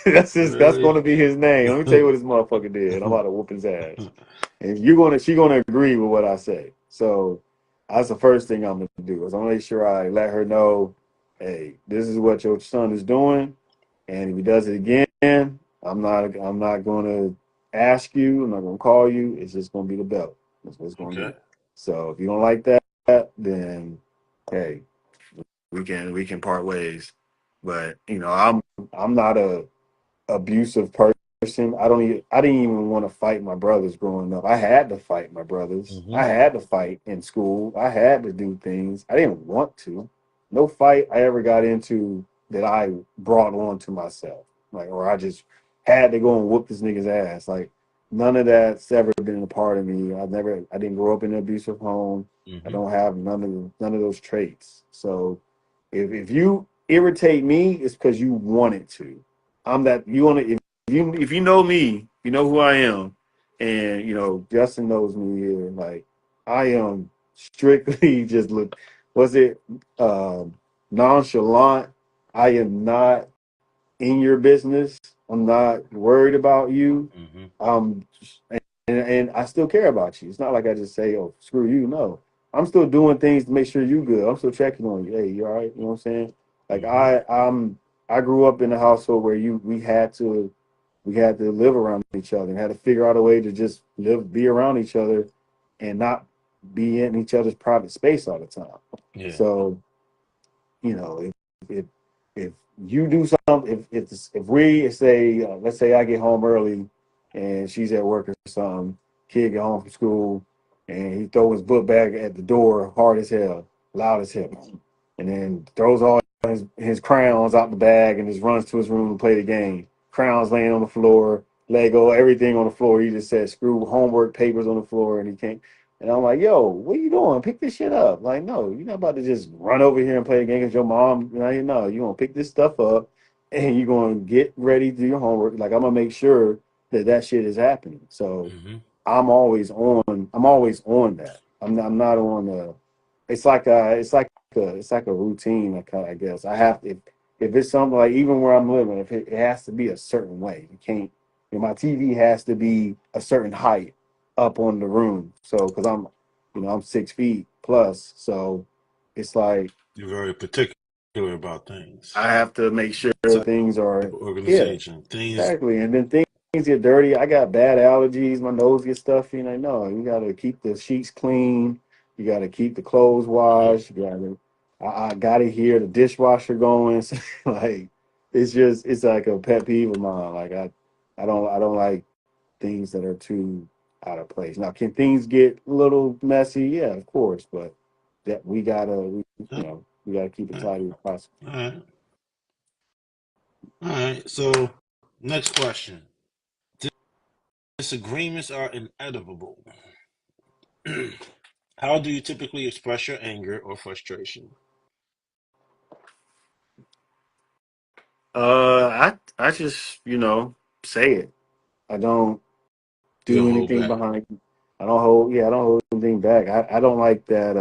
B: That's
A: Really?
B: gonna be his name. Let me tell you what this motherfucker did. I'm about to whoop his ass. And she gonna agree with what I say. So that's the first thing I'm gonna do is I'm gonna make sure I let her know, hey, this is what your son is doing, and if he does it again, I'm not gonna ask you. I'm not gonna call you. It's just gonna be the belt. That's what it's gonna
A: Okay.
B: be. So if you don't like that, then hey, we can part ways. But I'm not a abusive person. I didn't even want to fight my brothers growing up. I had to fight my brothers.
A: Hmm.
B: I had to fight in school. I had to do things. I didn't want to. No fight I ever got into that I brought on to myself. Like, or I just had to go and whoop this nigga's ass. Like, none of that's ever been a part of me. I didn't grow up in an abusive home. I
A: Hmm.
B: don't have none of those traits. So if you irritate me, it's because you wanted to. I'm that you want to if you know me, you know who I am, and Justin knows me here. Like, I am strictly just look. Was it nonchalant? I am not in your business. I'm not worried about you.
A: Hmm.
B: Um, and I still care about you. It's not like I just say, "Oh, screw you." No, I'm still doing things to make sure you good. I'm still checking on you. Hey, you all right? You know what I'm saying? Like
A: Mm-hmm.
B: I grew up in a household where we had to live around each other and had to figure out a way to just be around each other and not be in each other's private space all the time.
A: Yeah.
B: So, you know, if if you do something, if we say, let's say I get home early and she's at work or something, kid get home from school and he throw his book bag at the door hard as hell, loud as hell, and then throws all his crayons out the bag and just runs to his room and play the game. Crayons laying on the floor, Lego, everything on the floor. He just said screw homework papers on the floor and he can't. And I'm like, yo, what are you doing? Pick this shit up. Like, no, you're not about to just run over here and play a game because your mom, no, you're going to pick this stuff up and you're going to get ready to do your homework. Like, I'm going to make sure that shit is happening. So
A: Mm-hmm.
B: I'm always on that. I'm not on it's like a routine. I guess I have to, if it's something like even where I'm living, if it has to be a certain way, you can't, my TV has to be a certain height up on the room. So, because I'm 6 feet plus, so it's like
A: You're very particular about things.
B: I have to make sure
A: Type
B: things
A: of
B: are, yeah,
A: organization. Things.
B: exactly. And then things get dirty. I got bad allergies. My nose gets stuffy. And I know you got to keep the sheets clean. You got to keep the clothes
A: Mm-hmm.
B: washed. I got to hear the dishwasher going. So, like, it's like a pet peeve of mine. Like, I don't like things that are too out of place. Now, can things get a little messy? Yeah, of course. But that
A: Yeah.
B: we gotta keep it
A: All
B: tidy as possible.
A: right. All right. So, next question. Disagreements are inevitable. How do you typically express your anger or frustration?
B: I just say it. I don't
A: You
B: do
A: don't hold
B: anything
A: back.
B: behind. I don't hold anything back. I don't like that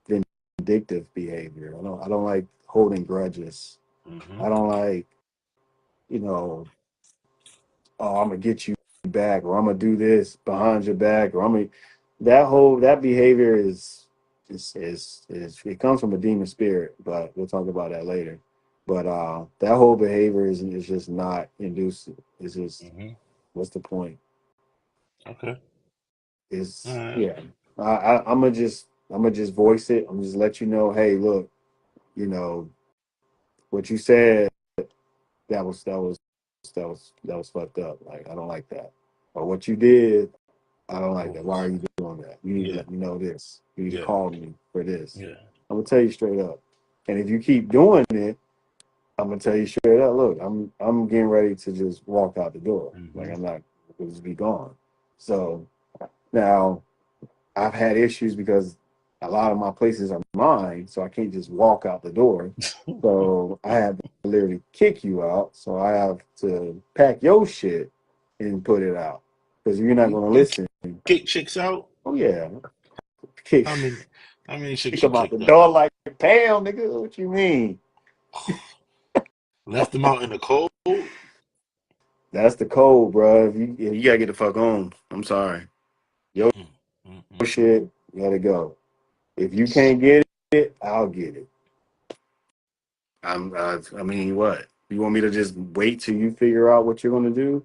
B: vindictive behavior. I don't like holding grudges.
A: Mm-hmm.
B: I don't like, you know, oh, I'm gonna get you back, or I'm gonna do this behind your back, or that behavior is it comes from a demon spirit, but we'll talk about that later. But that whole behavior is just not inducive. It's just
A: Mm-hmm.
B: what's the point?
A: Okay. All
B: Is
A: right.
B: yeah. I'm gonna just voice it. I'm just let you know, hey, look, you know what you said. That was that was that was fucked up. Like I don't like that. Or what you did, I don't like that. Why are
A: Focus.
B: you doing that? You need to
A: Yeah.
B: let me know this. You need to
A: Yeah.
B: call me for this.
A: Yeah.
B: I'm gonna tell you straight up. And if you keep doing it, I'm gonna tell you straight up. Look, I'm getting ready to just walk out the door. Like
A: Mm-hmm.
B: I'm not gonna just be gone. So now I've had issues because a lot of my places are mine, so I can't just walk out the door. So I have to literally kick you out. So I have to pack your shit and put it out because you're not
A: You
B: going to
A: you
B: listen.
A: kick chicks out?
B: Oh yeah, kick
A: How many? How many chicks
B: kick
A: you
B: them out the
A: kicked out?
B: door like damn nigga. What you mean?
A: Left them out in the cold?
B: That's the code, bro. If you gotta get the fuck on. I'm sorry. Your
A: Mm, mm, mm, mm.
B: shit, let it go. If you can't get it, I'll get it. I mean, what? You want me to just wait till you figure out what you're gonna do?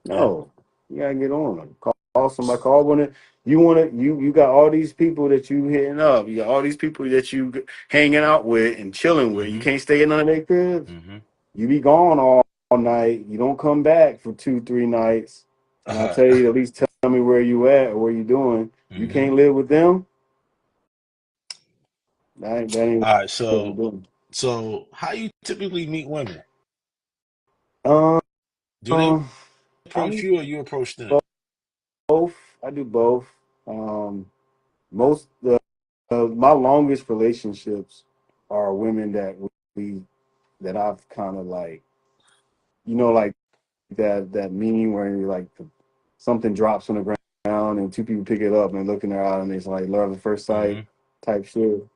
A: Yeah.
B: No, you gotta get on them. Call somebody. Call one. You got all these people that you hitting up. You got all these people that you hanging out with and chilling with. You
A: Mm-hmm.
B: can't stay in none of their cribs.
A: Mm-hmm.
B: You be gone all night. You don't come back for 2, 3 nights. And I tell you, at least tell me where you at or what you doing. You
A: Mm-hmm.
B: can't live with them. That ain't
A: All right.
B: what we're
A: So,
B: doing.
A: how you typically meet women?
B: Um,
A: Do they approach
B: I'm
A: you or you approach them?
B: both. I do both. Um, most my longest relationships are women we that I've kind of like, like that meme where you like something drops on the ground and two people pick it up and look in their eye and it's like love at first sight
A: Mm-hmm.
B: type shit.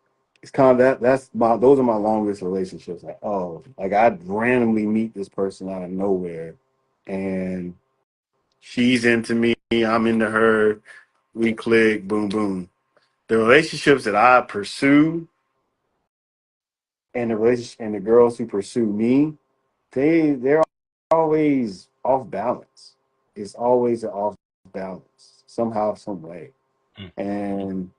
B: It's kind of those are my longest relationships. Like, oh, like I'd randomly meet this person out of nowhere and she's into me, I'm into her, we click, boom boom. the relationships that I pursue and the relationship and the girls who pursue me, they're always off balance. It's always an off balance somehow, some way.
A: Mm,
B: And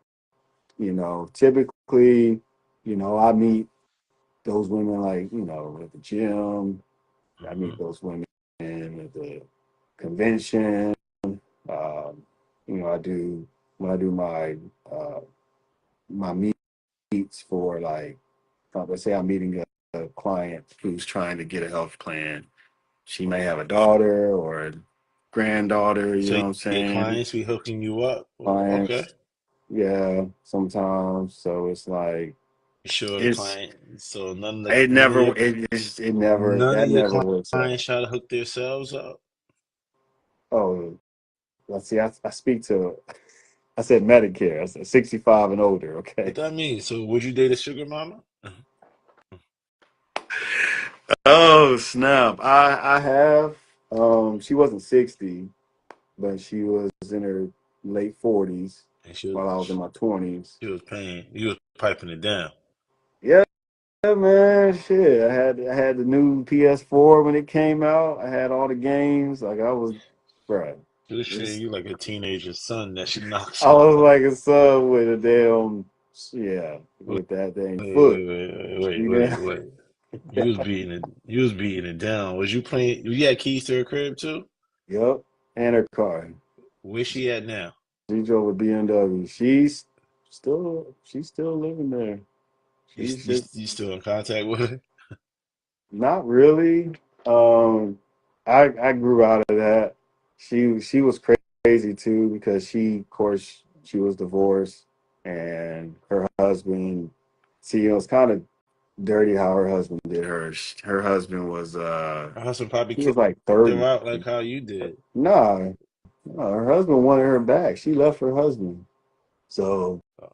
B: typically, I meet those women like at the gym. I
A: mhm.
B: meet those women at the convention. Um, I do when I do uh, my meets for like, let's say I'm meeting a client who's trying to get a health plan. She may have a daughter or a granddaughter. You
A: So
B: know
A: you
B: what I'm
A: get
B: saying?
A: clients be hooking you up. Okay.
B: Clients, yeah, sometimes. So it's like
A: You sure the
B: it's
A: client. So
B: it never it never
A: none of
B: that
A: your
B: never works out.
A: clients try to hook themselves up.
B: Oh, let's see. I speak to. I said Medicare. I said 65 and older.
A: What
B: Okay.
A: that mean? So would you date a sugar mama?
B: Oh snap! I have. She wasn't 60, but she was in her late 40s
A: And she was,
B: while I was in my 20s.
A: she was paying. You was piping it down.
B: Yeah, man. Shit, I had the new PS4 when it came out. I had all the games. Like I was, bruh.
A: She was shit.
B: It's
A: You like a teenager's son that she knocks
B: I
A: off.
B: was like a sub with a damn yeah
A: Wait,
B: with that dang foot.
A: wait,
B: You
A: wait,
B: know?
A: wait. You was beating it. You was beating it down. Was you playing? You had keys to her crib too.
B: Yep. And her car.
A: Where's she at now?
B: She drove a BMW. She's still living there. She's just
A: You still in contact with her?
B: not really. Um, I grew out of that. She was crazy too because of course, she was divorced and her husband. See, it was kind of dirty how her husband did her. Her husband was
A: Her husband probably
B: he was
A: kicked
B: like
A: her
B: 30.
A: out like how you did.
B: Nah, no, her husband wanted her back. She left her husband, so
A: Oh,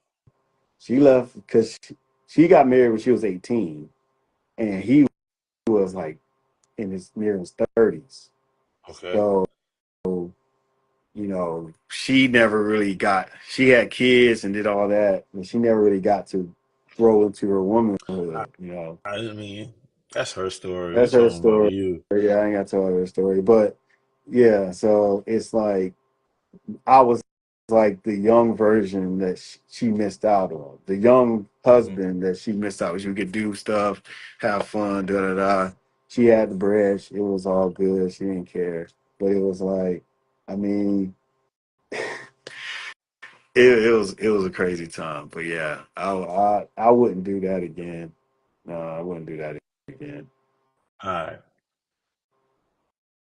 B: she left because she got married when she was 18, and he was like in his near his 30s.
A: okay.
B: So she never really got. She had kids and did all that, and she never really got to grow into her
A: I,
B: womanhood.
A: I mean, that's her story. We
B: That's her
A: talking about
B: story.
A: you.
B: Yeah, I ain't got to tell her story, but yeah. So it's like I was like the young version that she missed out on. The young
A: Hmm.
B: husband that she missed out. You could do stuff, have fun, da da da. She had the bread. It was all good. She didn't care. But it was like, I mean, it was a crazy time. But yeah, I wouldn't do that again. No, I wouldn't do that again.
A: All right.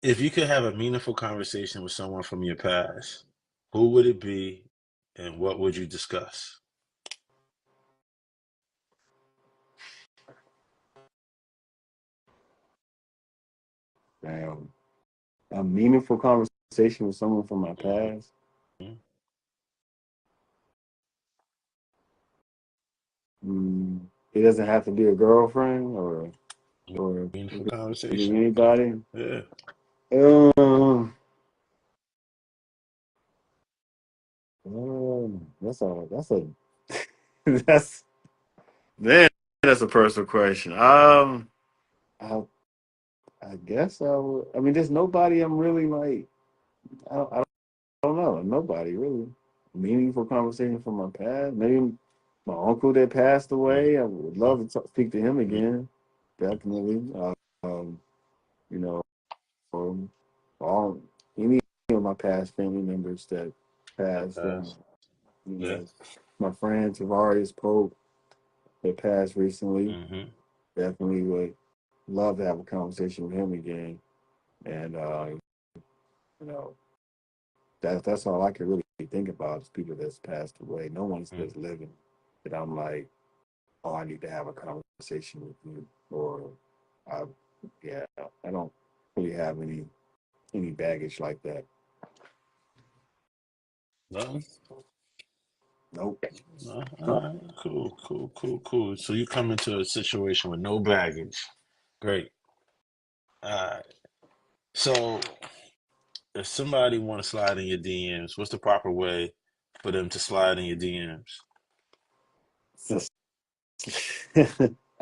A: If you could have a meaningful conversation with someone from your past, who would it be, and what would you discuss?
B: Damn. A meaningful conversation with someone from my
A: Hmm.
B: past. Mm, it doesn't have to be a girlfriend or
A: Meaningful
B: it could be
A: conversation.
B: anybody.
A: Yeah.
B: Um, that's a that's man, that's a personal question. I I guess I would. I mean, there's nobody I'm really like. I don't know. Nobody really meaningful conversation from my past. Maybe my uncle that passed away. I would love to speak to him
A: Mm-hmm.
B: again. Definitely. Um, you know, all any of my past family members that passed. You
A: Yeah.
B: know, my friend Tavarius Pope that passed recently.
A: Hmm.
B: Definitely would love to have a conversation with him again. And you know, that's all I can really think about is people that's passed away. No one's that's living that I'm like, oh, I need to have a conversation with you. Or I yeah, I don't really have any baggage like that.
A: No.
B: Nope.
A: No. All right. Cool. Cool. Cool. Cool. So you come into a situation with no baggage. Great. All right. So if somebody want to slide in your DMs, what's the proper way for them to slide in your DMs?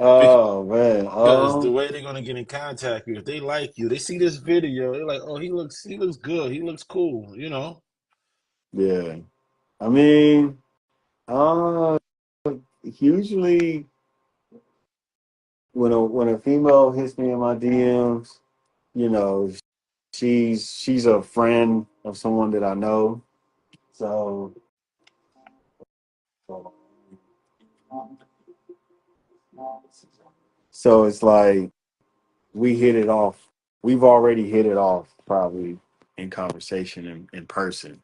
B: Oh man.
A: Because the way they're gonna get in contact with you, if they like you, they see this video, they're like, oh, he looks good, he looks cool, you know.
B: Yeah. I mean, uh usually when a female hits me in my DMs, you know, she's a friend of someone that I know. So so it's like we hit it off. We've already hit it off probably in conversation in person.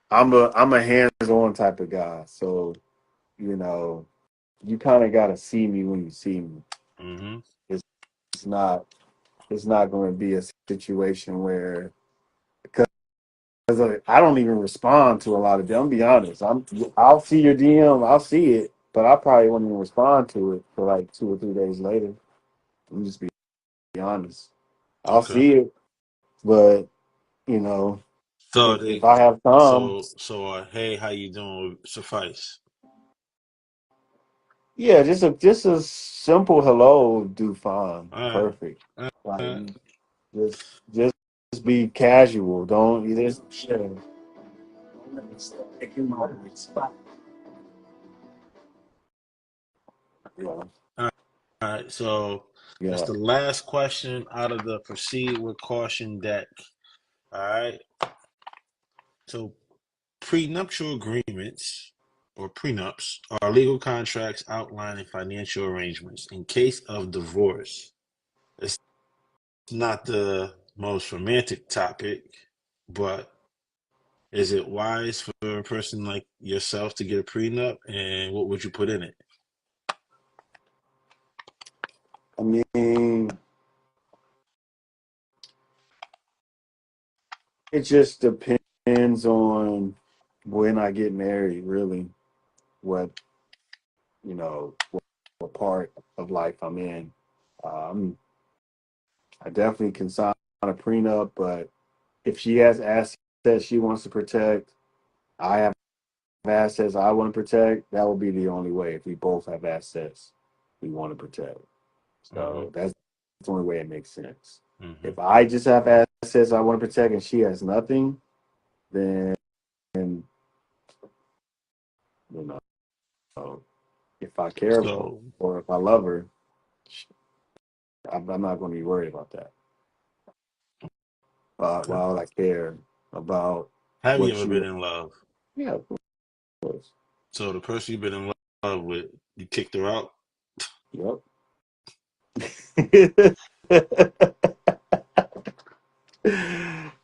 B: I'm a hands-on type of guy. So, you know, you kind of got to see me when you see me.
A: Hmm.
B: It's, it's not it's not going to be a situation where because I don't even respond to a lot of them. I'm be honest. I'll see your DM, I'll see it, but I probably won't even respond to it for like 2 or 3 days later. I'm just be honest. I'll
A: Okay.
B: see it, but you know,
A: So
B: if I have time,
A: hey, how you doing? Would suffice.
B: yeah, just a simple hello would do fine,
A: All right.
B: perfect.
A: All
B: Like
A: right.
B: just be casual. Don't you just yeah
A: All right. So that's
B: yeah.
A: the last question out of the proceed with caution deck. All right. So prenuptial agreements or prenups are legal contracts outlining financial arrangements in case of divorce. It's not the most romantic topic, but is it wise for a person like yourself to get a prenup? And what would you put in it?
B: I mean, it just depends on when I get married, really. What what part of life I'm in. Um, I definitely can sign a prenup, but if she has assets she wants to protect, I have assets I want to protect, that will be the only way. If we both have assets we want to protect.
A: Mm-hmm.
B: So that's the only way it makes sense.
A: Mm-hmm.
B: If I just have assets I want to protect and she has nothing, then you know, if I care about
A: So
B: her or if I love her, I'm not going to be worried about that.
A: okay.
B: Why would I care about
A: Have you
B: what
A: ever
B: she?
A: been in love?
B: Yeah, of course.
A: So the person you've been in love with, you kicked her out?
B: Yep.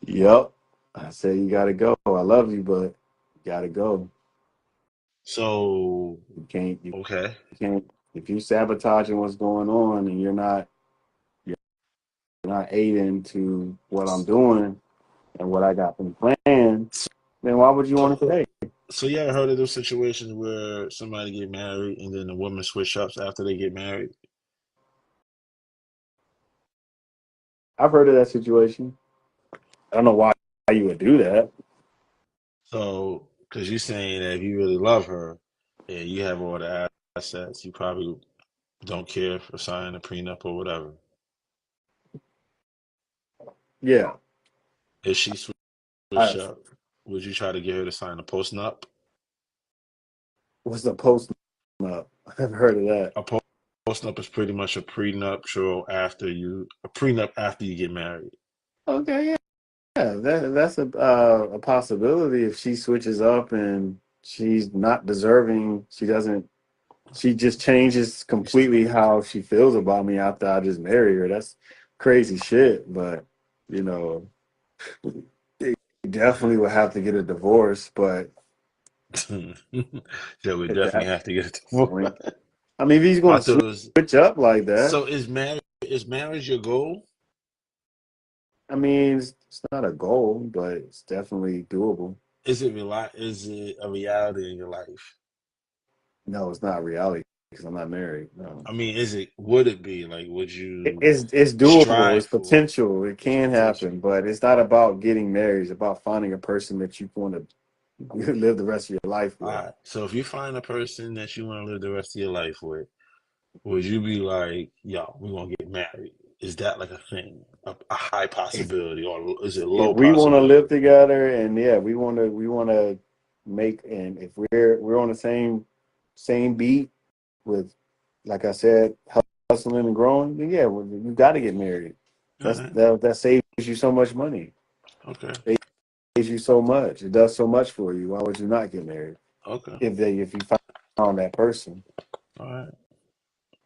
B: Yep. I said you gotta go. I love you, but you gotta go.
A: So
B: You
A: okay.
B: can't if you sabotaging what's going on and you're not aiding to what I'm doing and what I got from plan, then why would you want to
A: So
B: stay?
A: so you ever heard of those situations where somebody get married and then the woman switch ups after they get married?
B: I've heard of that situation. I don't know why you would do that.
A: So because you're saying that if you really love her and you have all the assets, you probably don't care for signing a prenup or whatever.
B: Yeah.
A: If she
B: I,
A: switch up, would you try to get her to sign a post nup?
B: what's the post up? I've never heard of that.
A: A post nup is pretty much a prenup after you get married.
B: Okay, yeah. Yeah, that's a possibility if she switches up and she's not deserving. She just changes completely how she feels about me after I just marry her. That's crazy shit. But you know, they definitely would have to get a divorce. But
A: So we
B: at
A: definitely
B: that
A: have to get a divorce.
B: point, I mean, if he's
A: I
B: going
A: thought
B: to
A: it was.
B: switch up like that,
A: So is marriage your goal?
B: I mean, it's not a goal, but it's definitely doable.
A: Is it a reality in your life?
B: No, it's not reality because I'm not married. No.
A: I mean, would it be like would you
B: It's doable. It's
A: strive for it?
B: potential. It
A: It's
B: can
A: potential.
B: happen, but it's not about getting married. It's about finding a person that you want to live the rest of your life
A: All
B: with.
A: right. So if you find a person that you want to live the rest of your life with, would you be like, yo, we're gonna get married? Is that like a thing, a high possibility, or is it
B: If
A: low
B: we want to live
A: possibility?
B: together, and yeah, we want to make, and if we're on the same beat with, like I said, hustling and growing, then yeah, well, you got to get married.
A: All right.
B: That saves you so much money.
A: Okay.
B: It saves you so much. It does so much for you. Why would you not get married
A: Okay.
B: if you found that person?
A: All right.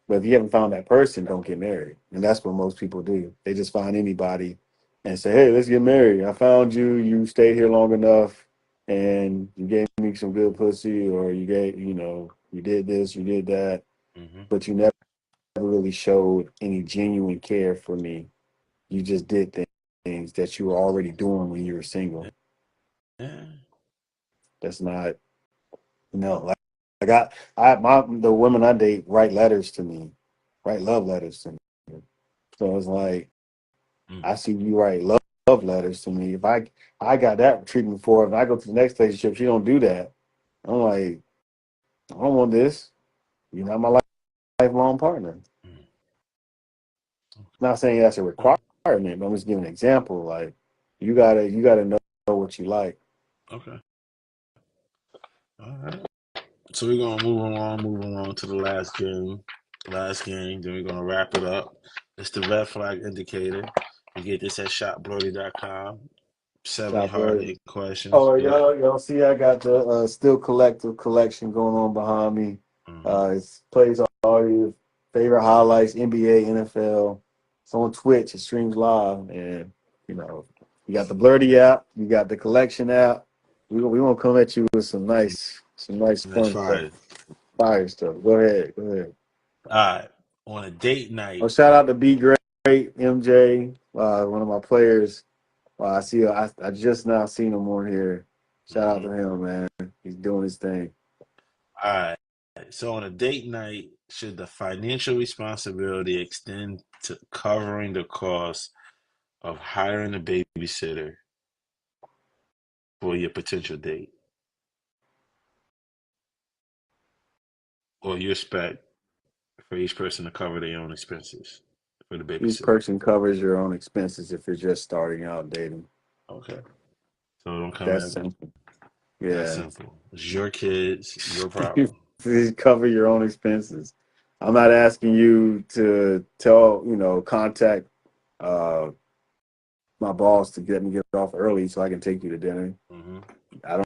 B: But if you haven't found that person, don't get married. And that's what most people do. They just find anybody and say, "Hey, let's get married. I found you. You stayed here long enough, and you gave me some good pussy, or you did this, you did that,
A: Mm-hmm.
B: but you never really showed any genuine care for me. You just did things that you were already doing when you were single.
A: Yeah.
B: That's not, like the women I date write letters to me, write love letters to me. So it's like,
A: Mm.
B: I see you write love letters to me. If I got that treatment for her, if I go to the next relationship, she don't do that. I'm like, I don't want this. You're not my lifelong partner.
A: Mm.
B: Not saying that's a
A: Okay.
B: requirement, but I'm just giving an example. Like, you gotta know what you like.
A: Okay. All right. So we're gonna move along to the last game. Last game, then we're gonna wrap it up. It's the red flag indicator. You get this at shopblerdy.com. 70
B: Stop
A: hard
B: worrying.
A: hitting questions.
B: Oh,
A: Yeah.
B: y'all see, I got the Still Collective collection going on behind me.
A: Mm-hmm.
B: It plays all your favorite highlights, NBA, NFL. It's on Twitch. It streams live, and you know, you got the Blerdy app, you got the collection app. We want to come at you with some nice
A: That's
B: fun stuff,
A: fire.
B: fire stuff. Go ahead, go ahead.
A: All right. On a date
B: Oh,
A: night.
B: shout out to Be Great, MJ, one of my players. I just now seen him on here. Shout out
A: Mm-hmm.
B: to him, man. He's doing his thing.
A: All right. So on a date night, should the financial responsibility extend to covering the cost of hiring a babysitter for your potential date, or you expect for each person to cover their own expenses for the
B: Each
A: babysitter?
B: person covers your own expenses if you're just starting out dating.
A: Okay. So don't come
B: That's
A: at me.
B: simple.
A: That's
B: Yeah.
A: simple. It's your kids, your
B: You
A: problem.
B: cover your own expenses. I'm not asking you to contact uh, my boss to get off early so I can take you to dinner.
A: Mm-hmm.
B: I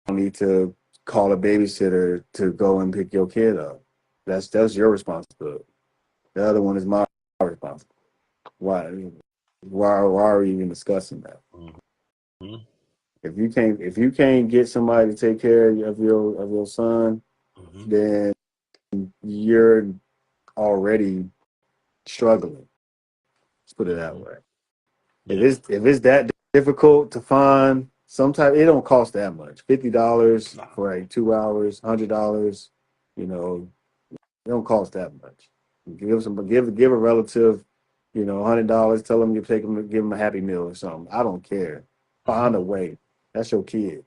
B: don't need to call a babysitter to go and pick your kid up. That's your responsibility. The other one is my responsibility. Why? Why are we even discussing that?
A: Mm-hmm.
B: If you can't get somebody to take care of your son,
A: Mm-hmm.
B: then you're already struggling. Let's put it that
A: Mm-hmm.
B: way. If
A: Yeah.
B: it's that difficult to find, sometimes it don't cost that much. $50
A: Nah.
B: for like 2 hours, $100. You know, it don't cost that much. Give a relative, $100. Tell them you give them a Happy Meal or something. I don't care.
A: Mm-hmm.
B: Find a way. That's your kid.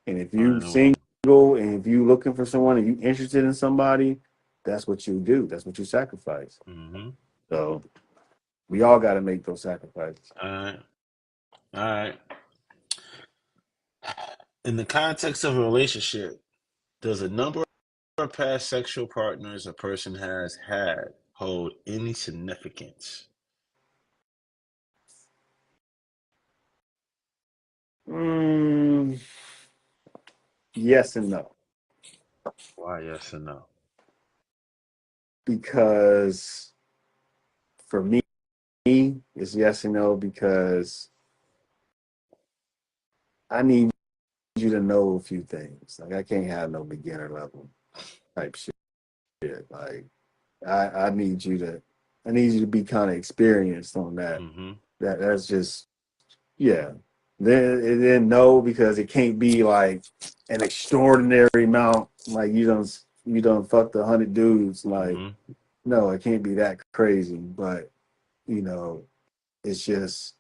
B: And if you
A: Find a way.
B: single and if you looking for someone and you interested in somebody, that's what you do. That's what you sacrifice.
A: Mm-hmm.
B: So we all got to make those sacrifices.
A: All right. All right. In the context of a relationship, does a number of past sexual partners a person has had hold any significance?
B: Mm, yes and no,
A: Why yes and no?
B: because for me, it's yes and no because I need you to know a few things. Like I can't have no beginner level type shit. Like I need you to, be kind of experienced on that.
A: Mm-hmm.
B: That's just Yeah. Then no, because it can't be like an extraordinary amount. Like you don't fucked 100 dudes. Like
A: Mm-hmm.
B: no, it can't be that crazy. But you know, it's just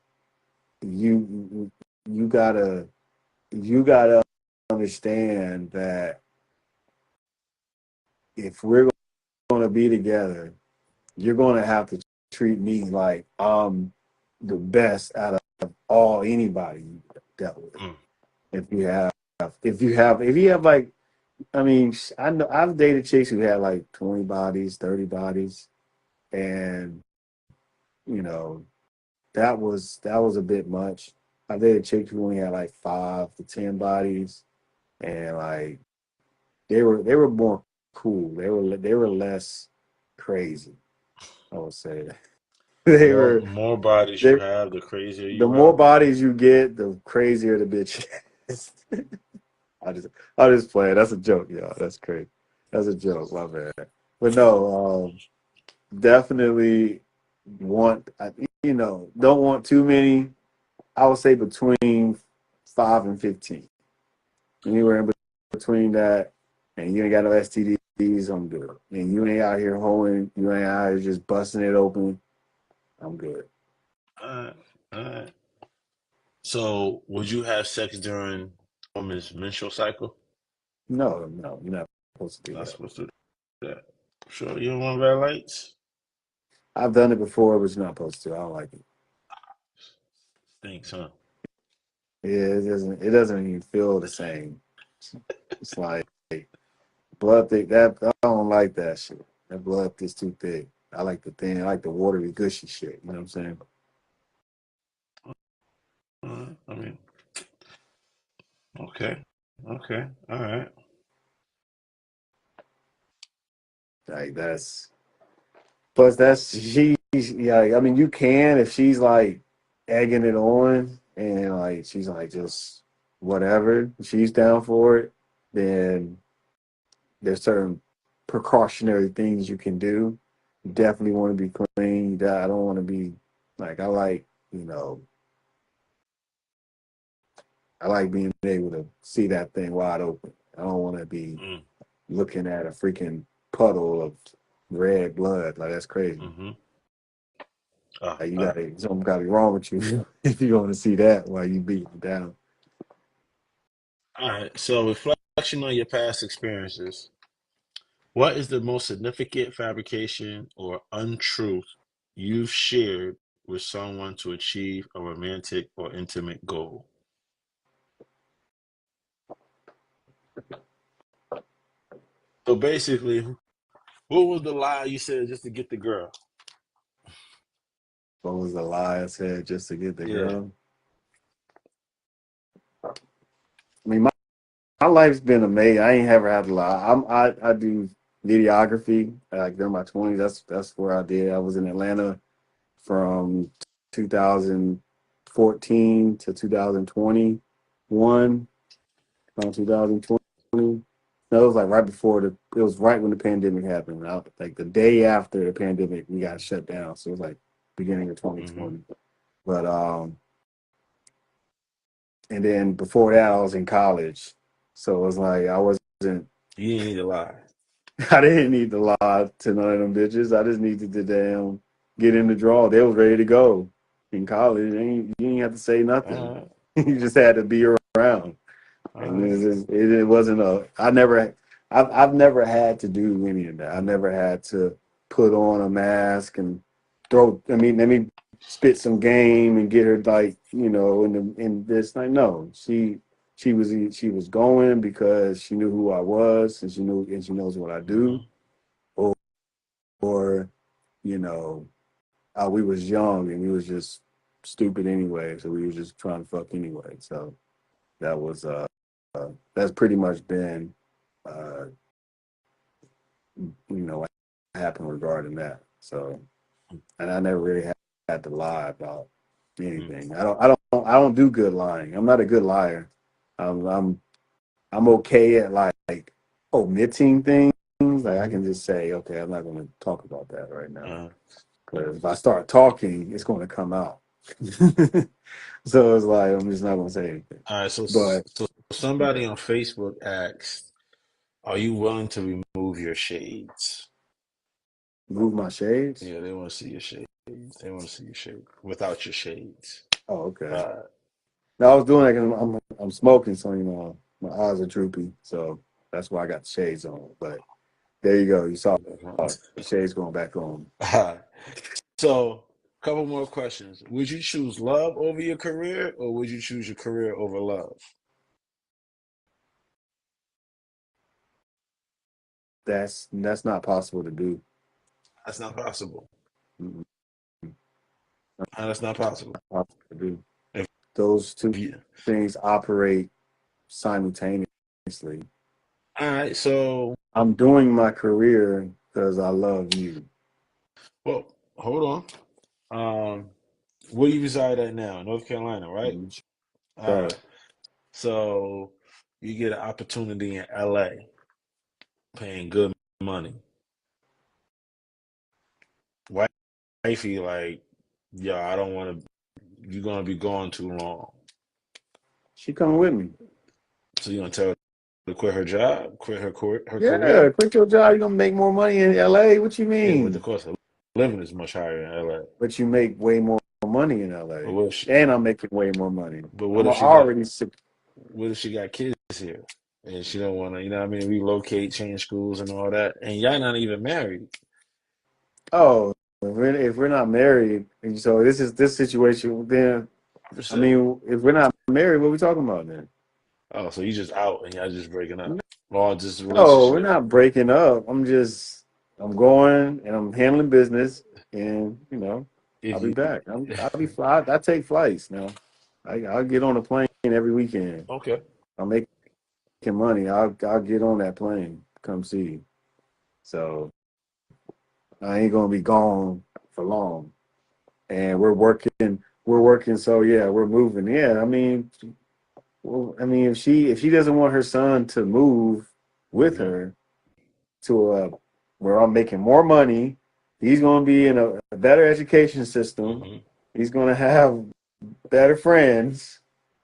B: you you gotta you gotta understand that if we're gonna to be together, you're going to have to treat me like I'm the best out of all anybody you dealt with.
A: Mm.
B: If you have, if you have like, I mean, I know I've dated chicks who had like 20 bodies, 30 bodies, and you know that was a bit much. I dated chicks who only had like 5 to 10 bodies, and like they were more cool. They were less crazy. I would say they were
A: More bodies you
B: they
A: have, the crazier
B: the
A: you
B: more
A: rock.
B: bodies you get, the crazier the bitch is. I just I just play. That's a joke, y'all. That's crazy. That's a joke, my bad. But no, definitely don't want too many. I would say between 5 and 15. Anywhere in between that, and you ain't got no STDs, I'm good. And you ain't out here hoeing, you ain't out here just busting it open, I'm good.
A: All right, all right. So, would you have sex during a woman's menstrual cycle?
B: No, no, you're not supposed to do
A: Not
B: that.
A: supposed to do that. Sure, you don't want red lights?
B: I've done it before, but you're not supposed to. I don't like it.
A: Stinks, huh?
B: Yeah, it doesn't even feel the same. It's like blood thick. That I don't like that shit. That blood is too thick. I like the thin, I like the watery, gushy shit. You know what I'm saying?
A: I mean, okay, okay, all right.
B: Like that's plus that's yeah, I mean you can if she's like egging it on and like she's like just whatever, she's down for it, then there's certain precautionary things you can do. You definitely want to be clean. I don't want to be like you know, I like being able to see that thing wide open. I don't want to be
A: Mm,
B: looking at a freaking puddle of red blood. Like that's crazy.
A: mm-hmm.
B: Like you
A: All
B: got
A: right,
B: to something got to be wrong with you if you want to see that while you beating it down.
A: all right. So, reflection on your past experiences. What is the most significant fabrication or untruth you've shared with someone to achieve a romantic or intimate goal? So basically, what was the lie you said just to get the girl?
B: What was the lie I said just to get the
A: Yeah.
B: girl? I mean, my life's been amazing. I ain't ever had a lie. I do videography like during my 20s. That's where I did. I was in Atlanta from 2014 to 2021. Around 2020. No, it was like right before it was right when the pandemic happened. Like the day after the pandemic, we got shut down. So it was like beginning of
A: Hmm.
B: 2020. But and then before that, I was in college. So it was like I wasn't.
A: You didn't need to lie.
B: I didn't need to lie to none of them bitches. I just needed to damn get in the draw. They was ready to go in college. You ain't have to say
A: All
B: nothing.
A: right.
B: You just had to be around.
A: All
B: And
A: right.
B: it wasn't I've never had to do any of that. I never had to put on a mask and let me spit some game and get her like, in this, like, no, she was going because she knew who I was and she knows what I do,
A: Hmm.
B: or, or, you know, we was young and we was just stupid anyway. So we was just trying to fuck anyway. So that was, that's pretty much been, uh, what happened regarding that. So, and I never really had to lie about anything. I don't do good lying. I'm not a good liar. Um, I'm, I'm okay at like omitting things. Like I
A: Hmm.
B: can just say, okay, I'm not going to talk about that right now.
A: Uh,
B: Because if I start talking, it's going to come out. So it's like I'm just not going to say anything.
A: all right.
B: But
A: So
B: yeah,
A: somebody on Facebook asked, "Are you willing to remove your shades?"
B: move my shades.
A: Yeah, they want to see your shades. They want to see your shades without your shades.
B: Oh, okay.
A: Uh,
B: No, I was doing that because I'm smoking, so my eyes are droopy, so that's why I got the shades on. But There you go. You saw it.
A: All
B: The shade's going back on.
A: right. So, couple more questions. Would you choose love over your career, or would you choose your career over love?
B: That's not possible to do.
A: That's not possible.
B: Mm-mm.
A: That's not possible.
B: Possible to do.
A: If
B: Those two
A: you,
B: things operate simultaneously.
A: all right. So,
B: I'm doing my career because I love you.
A: well, hold on. Where you reside at now? North Carolina, right?
B: Mhm.
A: All right.
B: Charlotte.
A: So, you get an opportunity in LA, paying good money. Wifey, like, yo, I don't want to. You're gonna be gone too long.
B: She coming with me.
A: So you gonna tell her to quit her job, quit her
B: Yeah,
A: career?
B: quit your job. You're gonna make more money in LA. What you
A: Yeah, but the
B: mean?
A: cost of living is much higher in LA.
B: But you make way more money in
A: But
B: LA.
A: what if she,
B: And I'm making way more money.
A: but what
B: I'm
A: if she got
B: already
A: what if she got kids here and she don't want to, you know what I mean, relocate, change schools and all that, and y'all not even married.
B: oh, if we're not married, and so this is this situation, then I
A: So,
B: mean, if we're not married, what are we talking about then?
A: oh, so you just out and y'all just breaking up, or just a
B: No, we're
A: relationship?
B: not breaking up. I'm going and I'm handling business, and
A: If
B: I'll be
A: you
B: back. I'll be fly. I take flights now. I'll get on a plane every weekend.
A: okay,
B: I'm making money. I'll get on that plane. Come see you. So I ain't gonna be gone for long. And we're working. We're working. So yeah, we're moving. Yeah, I mean, well, I mean, if she doesn't want her son to move with
A: hmm
B: her to where I'm making more money, he's going to be in a better education system.
A: hmm
B: He's going to have better friends.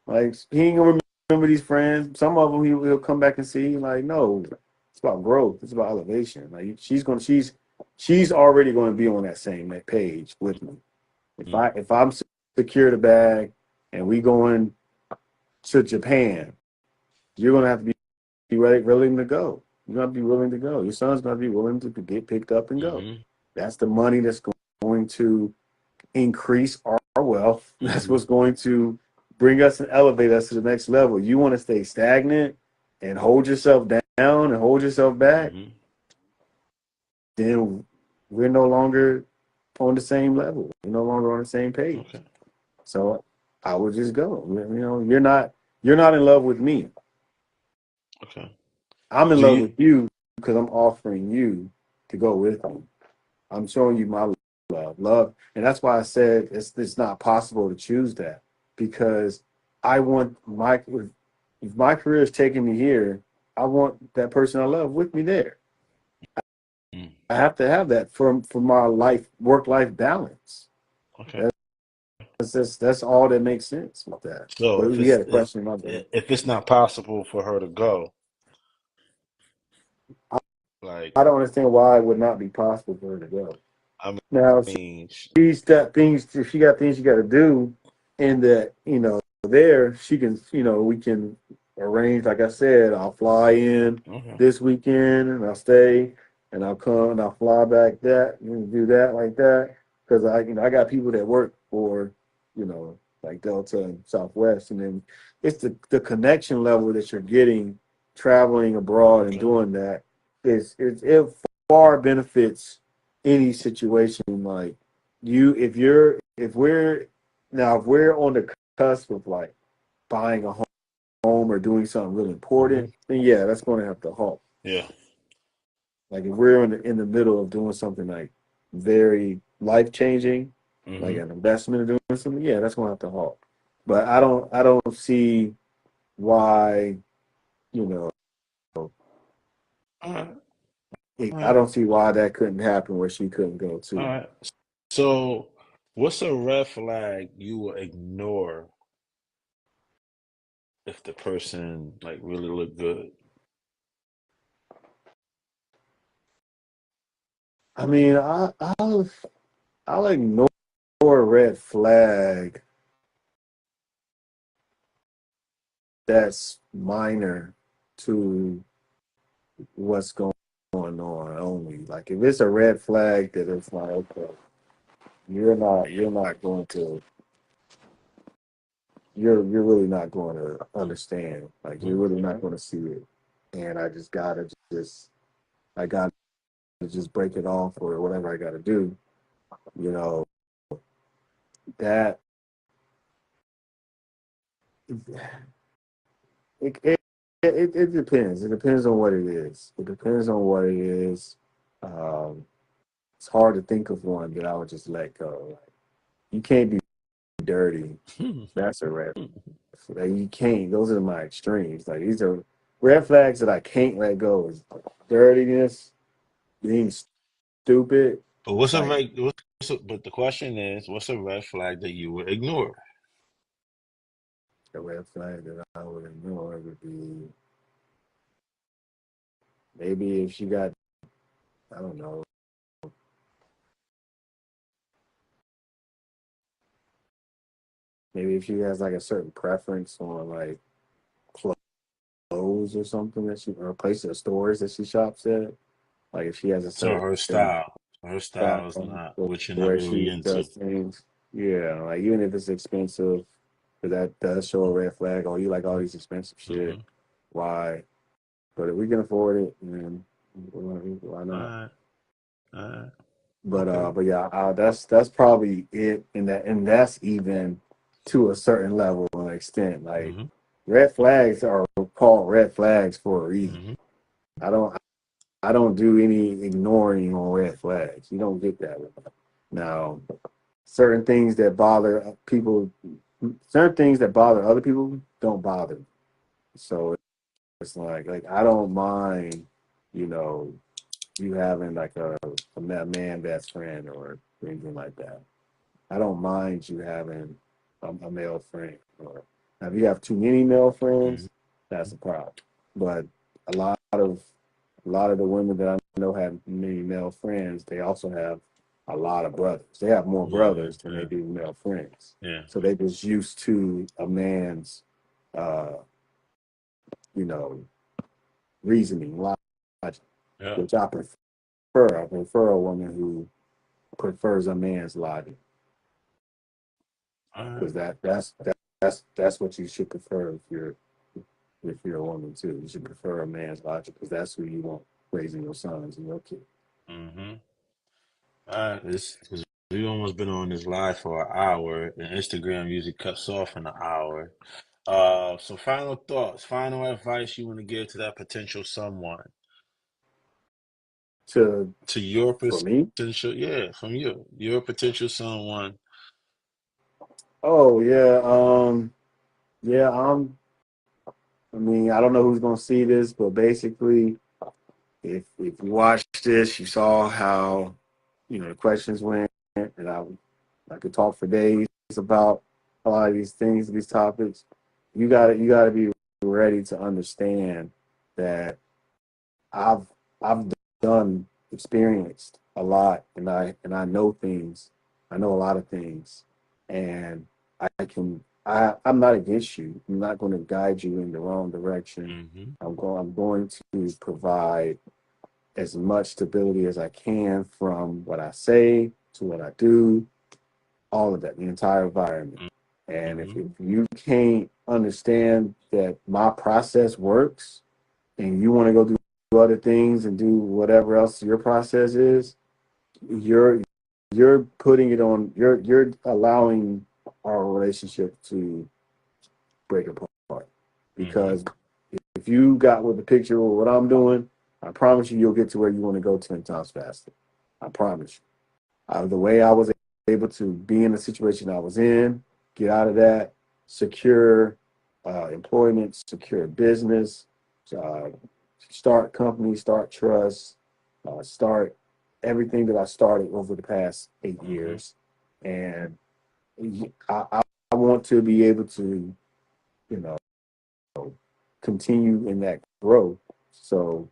B: Like he ain't gonna remember these friends. Some of them he'll come back and see. Like no, it's about growth. It's about elevation. Like she's already going to be on that same page with me. If I'm secure the bag and we going to Japan, you're gonna have to be ready, willing to go. You're gonna be willing to go. Your son's gonna be willing to get picked up and go.
A: hmm
B: That's the money that's going to increase our wealth. That's
A: hmm
B: what's going to bring us and elevate us to the next level. You want to stay stagnant and hold yourself down and hold yourself back,
A: hmm
B: then we're no longer on the same level. We're no longer on the same page.
A: Okay,
B: So I would just go. You're not in love with me.
A: okay.
B: I'm in
A: Do
B: love
A: you?
B: with you because I'm offering you to go with me. I'm showing you my love, and that's why I said it's not possible to choose that because I want if my career is taking me here, I want that person I love with me there.
A: Mm,
B: I have to have that for my work life balance.
A: okay.
B: That's all that makes sense with that.
A: So
B: But
A: if
B: we
A: it's
B: had a question about that.
A: if it's not possible for her to go,
B: I,
A: like,
B: I don't understand why it would not be possible for her to go.
A: I
B: Now, if
A: mean,
B: she's got things, if she got things she got to do, and that there she can, we can arrange. Like I said, I'll fly in
A: okay,
B: this weekend, and I'll stay, and I'll come, and I'll fly back that, and do that like that, because I got people that work for, like Delta and Southwest, and then it's the connection level that you're getting traveling abroad and
A: okay,
B: doing that it far benefits any situation. Like if we're on the cusp of like buying a home or doing something really
A: hmm
B: important, then yeah, that's going to have to halt.
A: yeah,
B: Like if we're in the middle of doing something like very life changing, like
A: hmm
B: an investment or doing something, yeah, that's going to have to halt. But I don't see why you know
A: all right, all
B: I
A: right,
B: don't see why that couldn't happen where she couldn't go
A: all
B: too.
A: right. So, what's a red flag you will ignore if the person like really look good?
B: I mean, I'll ignore a red flag that's minor to what's going on only. Like if it's a red flag that it's like, okay, you're not going to you're really not going to understand. Like you're
A: Mhm.
B: really not going to see it. And I gotta just break it off or whatever I gotta do. You know, that it it, it depends. It depends on what it is. It depends on what it is. Um, it's hard to think of one that I would just let go. Like, you can't be dirty. That's a red flag. You can't. Those are my extremes. Like these are red flags that I can't let go. Is dirtiness, being stupid.
A: But what's a
B: Like
A: red? But the question is, what's a red flag that you would ignore?
B: a red flag that I would ignore would be maybe if she got, I don't know, maybe if she has like a certain preference on like clothes or something that she or places or stores that she shops at. Like if she has a
A: So
B: certain
A: her style is
B: style
A: not what you're not
B: where
A: really
B: she
A: into.
B: does things, yeah, like even if it's expensive, 'cause that does show a red flag. Oh, you like all these expensive shit?
A: Mm-hmm.
B: Why? But if we can afford it, then why
A: All
B: not?
A: right, all right,
B: But
A: okay.
B: yeah, that's probably it, and that's even to a certain level and extent. Like
A: Mm-hmm.
B: red flags are called red flags for a reason.
A: Mm-hmm.
B: I don't I don't do any ignoring on red flags. You don't get that. Now, certain things that bother people, certain things that bother other people don't bother me. So it's like I don't mind, you know, you having like a man best friend or anything like that. I don't mind you having a male friend. Or now, if you have too many male
A: Mm-hmm.
B: friends, that's a problem. But a lot of the women that I know have many male friends. They also have a lot of brothers. They have more
A: Yeah,
B: brothers than they
A: yeah,
B: do male friends.
A: yeah,
B: So they just used to a man's, uh, you know, reasoning, logic,
A: yeah.
B: which I prefer. I prefer a woman who prefers a man's logic
A: All right.
B: because that's what you should prefer if you're a woman too. You should prefer a man's logic because that's who you want raising your sons and your kids.
A: Mm-hmm. All right. This because we almost been on this live for an hour, and Instagram usually cuts off in an hour. So final thoughts, final advice you want to give to that potential someone,
B: To
A: to your
B: For me,
A: potential, yeah, from you, your potential someone.
B: oh yeah, yeah. I mean, I don't know who's gonna see this, but basically, if you watched this, you saw how the questions went, and I could talk for days about a lot of these things, these topics. You gotta be ready to understand that I've I've done experienced a lot, and I know things. I know a lot of things, and I'm not against you. I'm not going to guide you in the wrong direction.
A: Mm-hmm.
B: I'm going to provide as much stability as I can from what I say to what I do, all of that, the entire environment. And if,
A: Mm-hmm.
B: if you can't understand that my process works and you want to go do other things and do whatever else your process is, you're you're putting it on you're allowing our relationship to break apart.
A: Mm-hmm.
B: Because if you got with the picture of what I'm doing, I promise you'll get to where you want to go 10 times faster. I promise you. The way I was able to be in the situation I was in, get out of that, secure employment, secure business, uh, start companies, start trusts, start everything that I started over the past 8
A: Mm-hmm.
B: years. And I want to be able to, you know, continue in that growth. So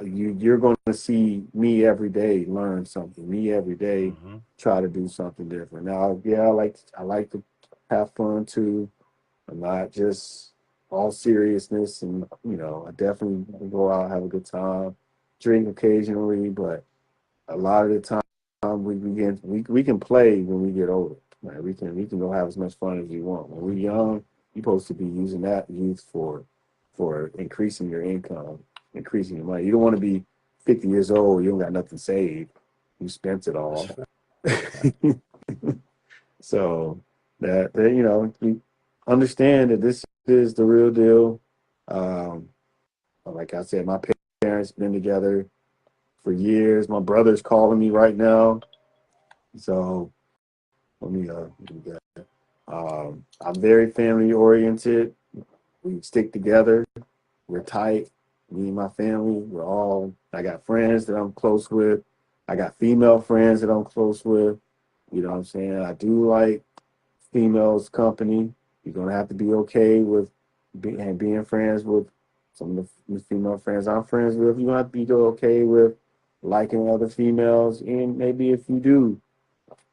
B: you're going to see me every day learn something. Me every day
A: Mm-hmm.
B: try to do something different. Now, yeah, I like to have fun too. I'm not just all seriousness, and I definitely go out have a good time. drink occasionally, but a lot of the time we can play when we get older. Like we can go have as much fun as we want. When we're young, you're supposed to be using that youth for increasing your income, increasing your money. You don't want to be 50 years old, you don't got nothing saved. You spent it
A: That's a
B: all.
A: fact.
B: So that you understand that this is the real deal. Um, like I said, my parents been together for years. My brother's calling me right now. So let me get I'm very family oriented. We stick together. We're tight. Me and my family, I got friends that I'm close with. I got female friends that I'm close with. You know what I'm saying? I do like females company. You're gonna have to be okay with being friends with some of the female friends I'm friends with. You're gonna have to be okay with liking other females, and maybe if you do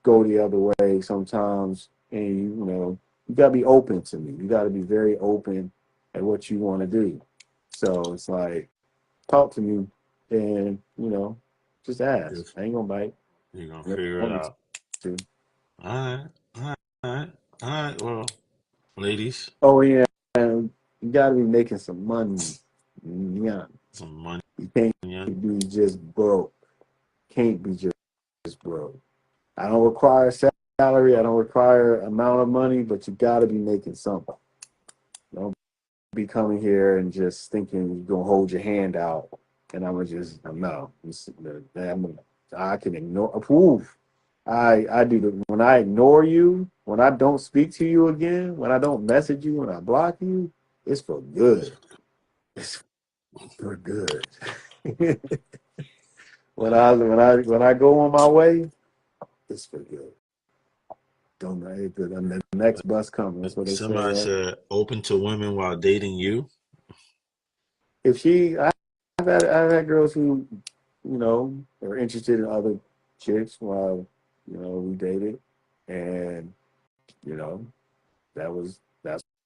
B: go the other way sometimes, and you gotta be open to me. You gotta be very open at what you want to do. So it's like talk to me, and just ask.
A: If
B: I ain't gonna bite.
A: you're gonna
B: You
A: figure it
B: want me
A: out.
B: to.
A: All right, all right, all right. Well, ladies,
B: Oh yeah, and you gotta be making some money. Yeah,
A: some money.
B: you can't
A: Yeah.
B: be just broke. Can't be just broke. I don't require salary. I don't require amount of money, but you gotta be making something. Don't be coming here and just thinking you're gonna hold your hand out, and I'm gonna just no. I can ignore. Ooh, I do when I ignore you, when I don't speak to you again, when I don't message you, when I block you, it's for good. It's for good. when I go on my way, it's for good. Don't the next bus coming. That's what they say,
A: Somebody
B: right?
A: said open to women while dating you.
B: If I've had girls who, are interested in other chicks while, we dated, and you know, that's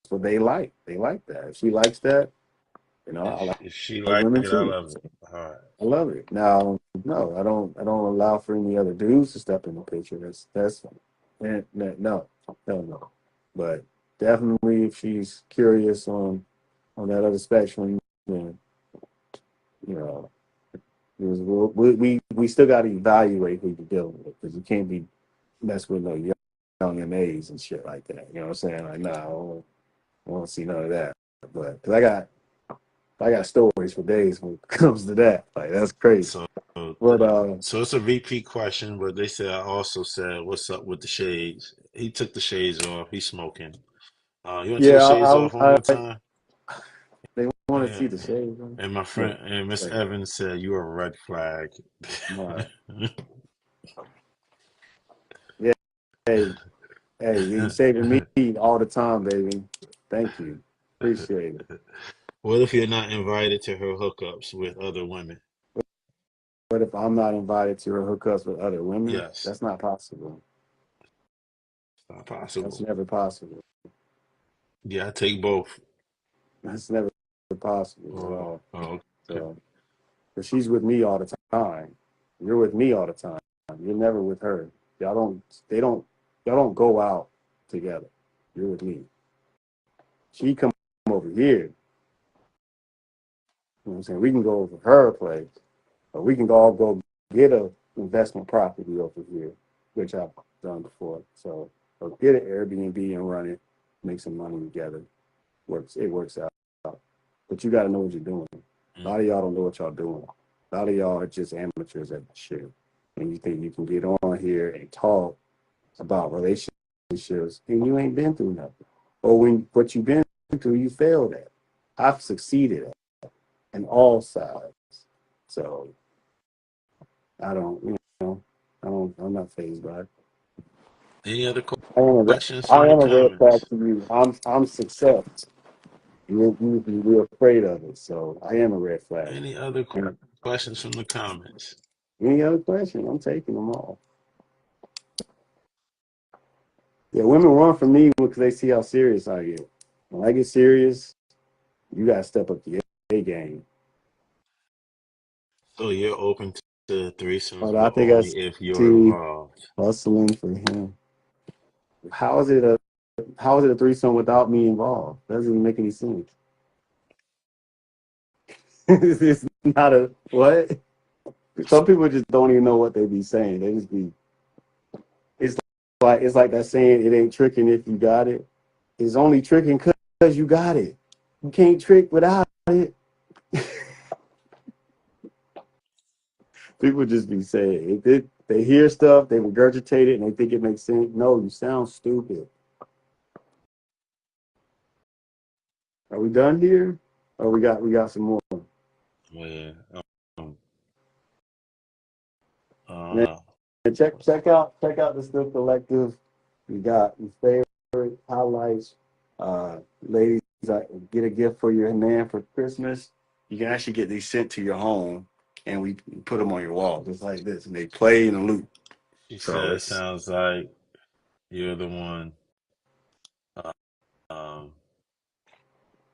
B: what they like. They like that. If she likes that, I like
A: If she
B: other
A: like
B: women
A: it, I
B: too.
A: love it. All right.
B: I love it. Now, no, I don't allow for any other dudes to step in the picture. No, hell no. But definitely, if she's curious on that other spectrum, then you know, we still got to evaluate who you're dealing with, because you can't be mess with no young MAs and shit like that. You know what I'm saying? Like, nah, I don't want to see none of that. But because I got stories for days when it comes to that. Like that's crazy.
A: So,
B: But
A: so it's a repeat question, but they said I also said, "What's up with the shades?" He took the shades off. He's smoking. You want to take the
B: yeah,
A: shades off one more time?
B: they want to see
A: Yeah.
B: the shade.
A: And my
B: No,
A: friend and Miss
B: like,
A: Evans said, "You are a red flag."
B: no. Yeah, hey, you saving me all the time, baby. Thank you, appreciate it.
A: What if you're not invited to her hookups with other women?
B: But if I'm not invited to her hookups with other women,
A: Yes,
B: that's not possible.
A: it's not
B: That's
A: possible.
B: never possible.
A: Yeah, I take both.
B: That's never possible at
A: Oh,
B: all.
A: oh, okay.
B: So, but she's with me all the time. You're with me all the time. You're never with her. Y'all don't. They don't. Y'all don't go out together. You're with me. She come over here. You know what I'm saying? We can go over her place, or we can all go get a investment property over here, which I've done before. So, or get an Airbnb and run it, make some money together. It works out. But you got to know what you're doing. A
A: Mm.
B: lot of y'all don't know what y'all doing. A lot of y'all are just amateurs at the shit. And you think you can get on here and talk about relationships, and you ain't been through nothing. Or when what you've been through, you failed at. I've succeeded at in all sides. So I don't, I'm not phased by it.
A: Any other
B: I am a,
A: questions
B: I
A: from the
B: am a red flag
A: comments?
B: to you. I'm success. You're afraid of it. So I am a red flag.
A: Any other questions from the comments?
B: Any other question? I'm taking them all. Yeah, women run from me because they see how serious I get. When I get serious, you gotta step up the A game.
A: So you're open to threesomes,
B: But I
A: but
B: think I
A: only if you're
B: see
A: involved.
B: hustling for him. How is it a threesome without me involved? Doesn't even make any sense. It's not a what? Some people just don't even know what they be saying. They just be it's it's like that saying, it ain't tricking if you got it. It's only tricking because you got it. You can't trick without it. People just be saying they hear stuff, they regurgitate it, and they think it makes sense. No, you sound stupid. Are we done here? Or we got some more?
A: Yeah. Um,
B: Man,
A: uh,
B: check out the Still Collective. We got your favorite highlights. Ladies, get a gift for your man for Christmas. You can actually get these sent to your home, and we put them on your wall just like this, and they play in a loop.
A: she
B: So
A: said,
B: it's
A: sounds like you're the one. Uh, um,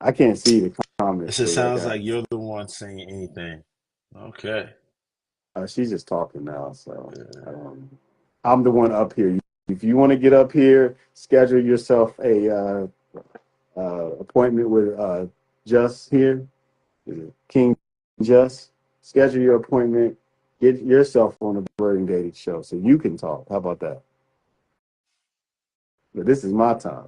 B: I can't see the
A: it
B: comments,
A: said,
B: but I
A: sounds
B: got.
A: like you're the one saying anything. Okay.
B: She's just talking now, so
A: Uh,
B: I don't. I'm the one up here. If you want to get up here, schedule yourself a appointment with Just here, King Jus. Schedule your appointment. Get yourself on the Blerdy Dating show so you can talk. How about that? But this is my time.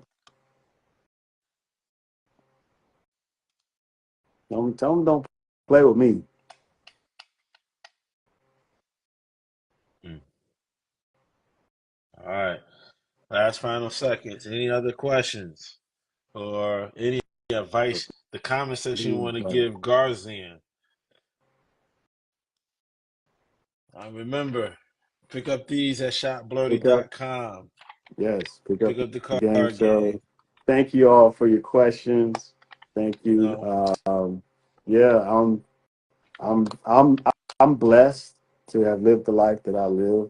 B: Tell them don't play with me.
A: hmm. All right. Last final seconds. Any other questions or any advice? The comment section you want to give Garrzann. Remember, pick up these at
B: Pick up,
A: shopblerdy.com.
B: yes, pick
A: Pick
B: up
A: up the
B: the game
A: card game.
B: show. Thank you all for your questions. Thank you.
A: No,
B: Yeah, I'm I'm blessed to have lived the life that I live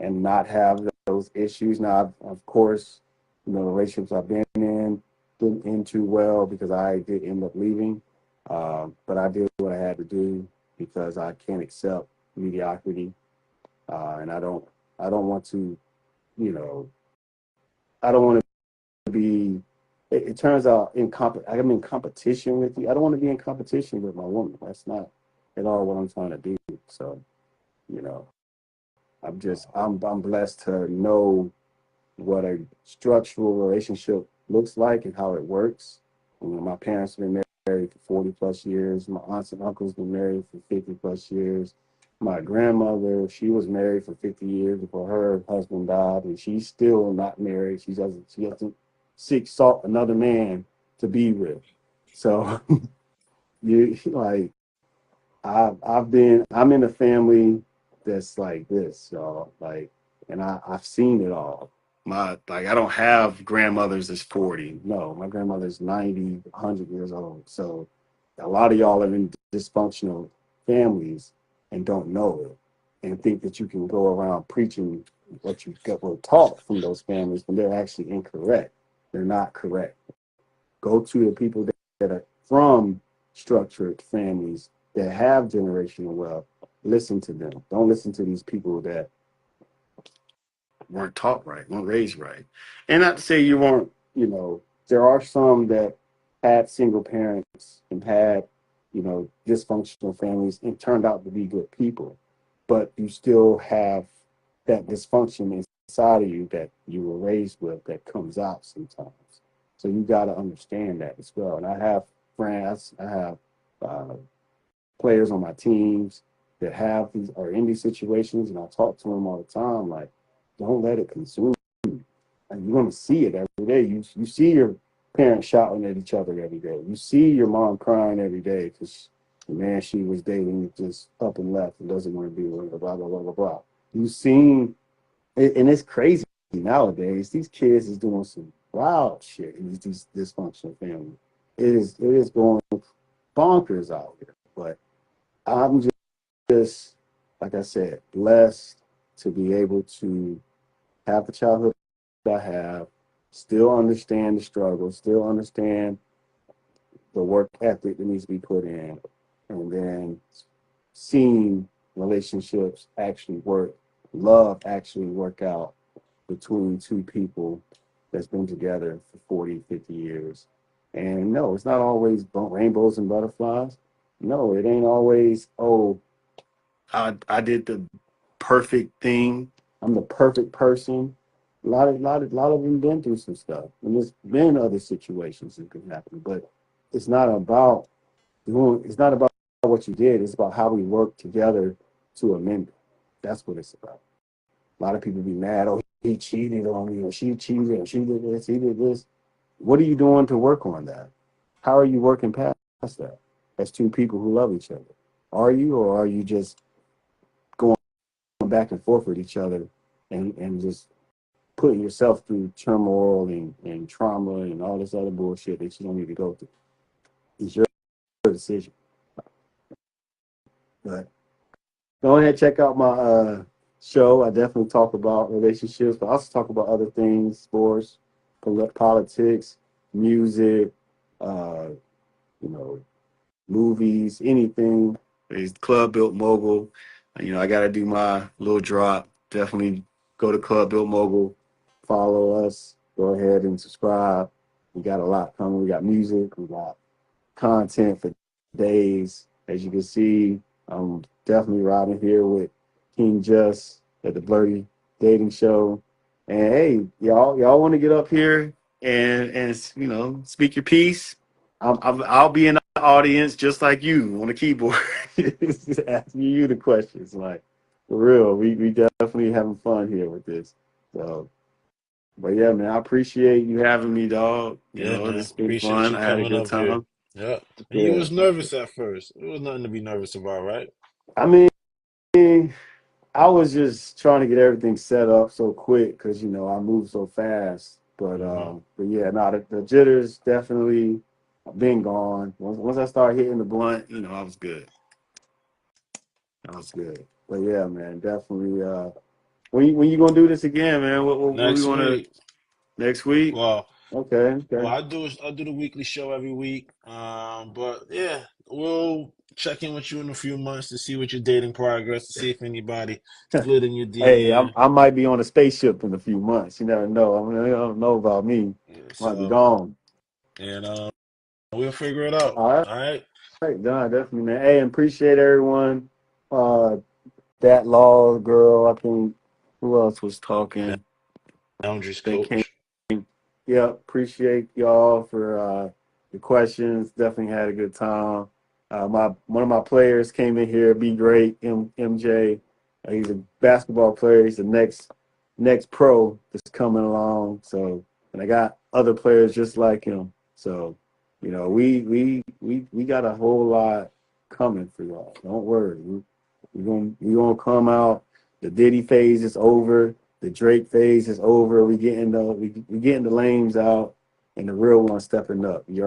B: and not have those issues. Now, of course, the relationships I've been in didn't end too well because I did end up leaving. But I did what I had to do because I can't accept mediocrity, and I don't want to, you know, I don't want to be. It turns out I'm in competition with you. I don't want to be in competition with my woman. That's not at all what I'm trying to do. So, you know, I'm blessed to know what a structural relationship looks like and how it works. My parents have been married for 40 plus years. My aunts and uncles been married for 50 plus years. My grandmother, she was married for 50 years before her husband died, and she's still not married. She doesn't seek sought another man to be with. So you like I'm in a family that's like this, y'all. Like, and I've seen it all. I don't have grandmothers that's 40. No, my grandmother's 90, 100 years old. So a lot of y'all are in dysfunctional families and don't know it and think that you can go around preaching what you were taught from those families when they're actually incorrect. They're not correct. Go to the people that are from structured families that have generational wealth. Listen to them. Don't listen to these people that weren't taught right, weren't raised right. And not to say you weren't, there are some that had single parents and had, dysfunctional families and turned out to be good people. But you still have that dysfunction inside of you that you were raised with that comes out sometimes. So you got to understand that as well. And I have friends, I have uh, players on my teams that have these are in these situations, and I talk to them all the time. Like, don't let it consume you. And you're gonna see it every day. You see your parents shouting at each other every day. You see your mom crying every day because the man she was dating just up and left and doesn't want to be with her. Blah blah blah blah blah. You've seen it, and it's crazy nowadays. These kids is doing some wild shit in these dysfunctional families. It is going bonkers out here. But I'm just, like I said, blessed to be able to have the childhood I have, still understand the struggle, still understand the work ethic that needs to be put in, and then seen relationships actually work, love actually work out between two people that's been together for 40, 50 years. And no, it's not always rainbows and butterflies. No, it ain't always, oh, I did the perfect thing. I'm the perfect person. A lot of them been through some stuff, and there's been other situations that could happen. But it's not about doing. It's not about what you did. It's about how we work together to amend it. That's what it's about. A lot of people be mad. Oh, he cheated on me, or she cheated, or she did this, he did this. What are you doing to work on that? How are you working past that? As two people who love each other, are you, or are you just going back and forth with each other and just putting yourself through turmoil and trauma and all this other bullshit that you don't need to go through? It's your decision. But go ahead, check out my show. I definitely talk about relationships, but I also talk about other things, sports, politics, music, uh, you know, movies, anything. It's Club Built Mogul. I got to do my little drop. Definitely go to Club Built Mogul, follow us, go ahead and subscribe. We got a lot coming. We got music, we got content for days. As you can see, I'm definitely riding here with King Jus at the Blerdy Dating Show. And hey, y'all want to get up here and speak your piece? I'll be in the audience just like you on the keyboard, asking you the questions. Like for real, we definitely having fun here with this. So, but yeah, man, I appreciate you having me, dog.
A: Yeah,
B: This
A: man.
B: has been
A: Appreciate
B: fun.
A: you
B: I had a
A: coming
B: good
A: up here.
B: time.
A: Yeah. And you
B: Yeah,
A: was nervous at first. It was nothing to be nervous about, right?
B: I mean, I was just trying to get everything set up so quick because I move so fast.
A: Hmm.
B: But yeah, no, the jitters definitely been gone. Once I started hitting the blunt, I was good. I was good. But yeah, man, definitely. When you gonna do this again, man? What we
A: Next
B: gonna
A: week.
B: next week?
A: Well,
B: Okay,
A: well,
B: okay.
A: I do the weekly show every week. But yeah, we'll check in with you in a few months to see what your dating progress, to see if anybody slid in your
B: Hey,
A: DM.
B: I might be on a spaceship in a few months. You never know. I mean, I don't know about me.
A: Yeah,
B: Might be
A: so,
B: gone.
A: and we'll figure it out.
B: All
A: All right.
B: right, done. Definitely, man. Hey, and appreciate everyone. Uh, that law girl. I think who else was talking?
A: Boundaries
B: They came.
A: coach.
B: Yeah, appreciate y'all for the questions. Definitely had a good time. My one of my players came in here. Be great, MJ. He's a basketball player. He's the next pro that's coming along. So, and I got other players just like him. So, we got a whole lot coming for y'all. Don't worry. We gonna come out. The Diddy phase is over. The Drake phase is over. We getting the lanes out, and the real one stepping up. You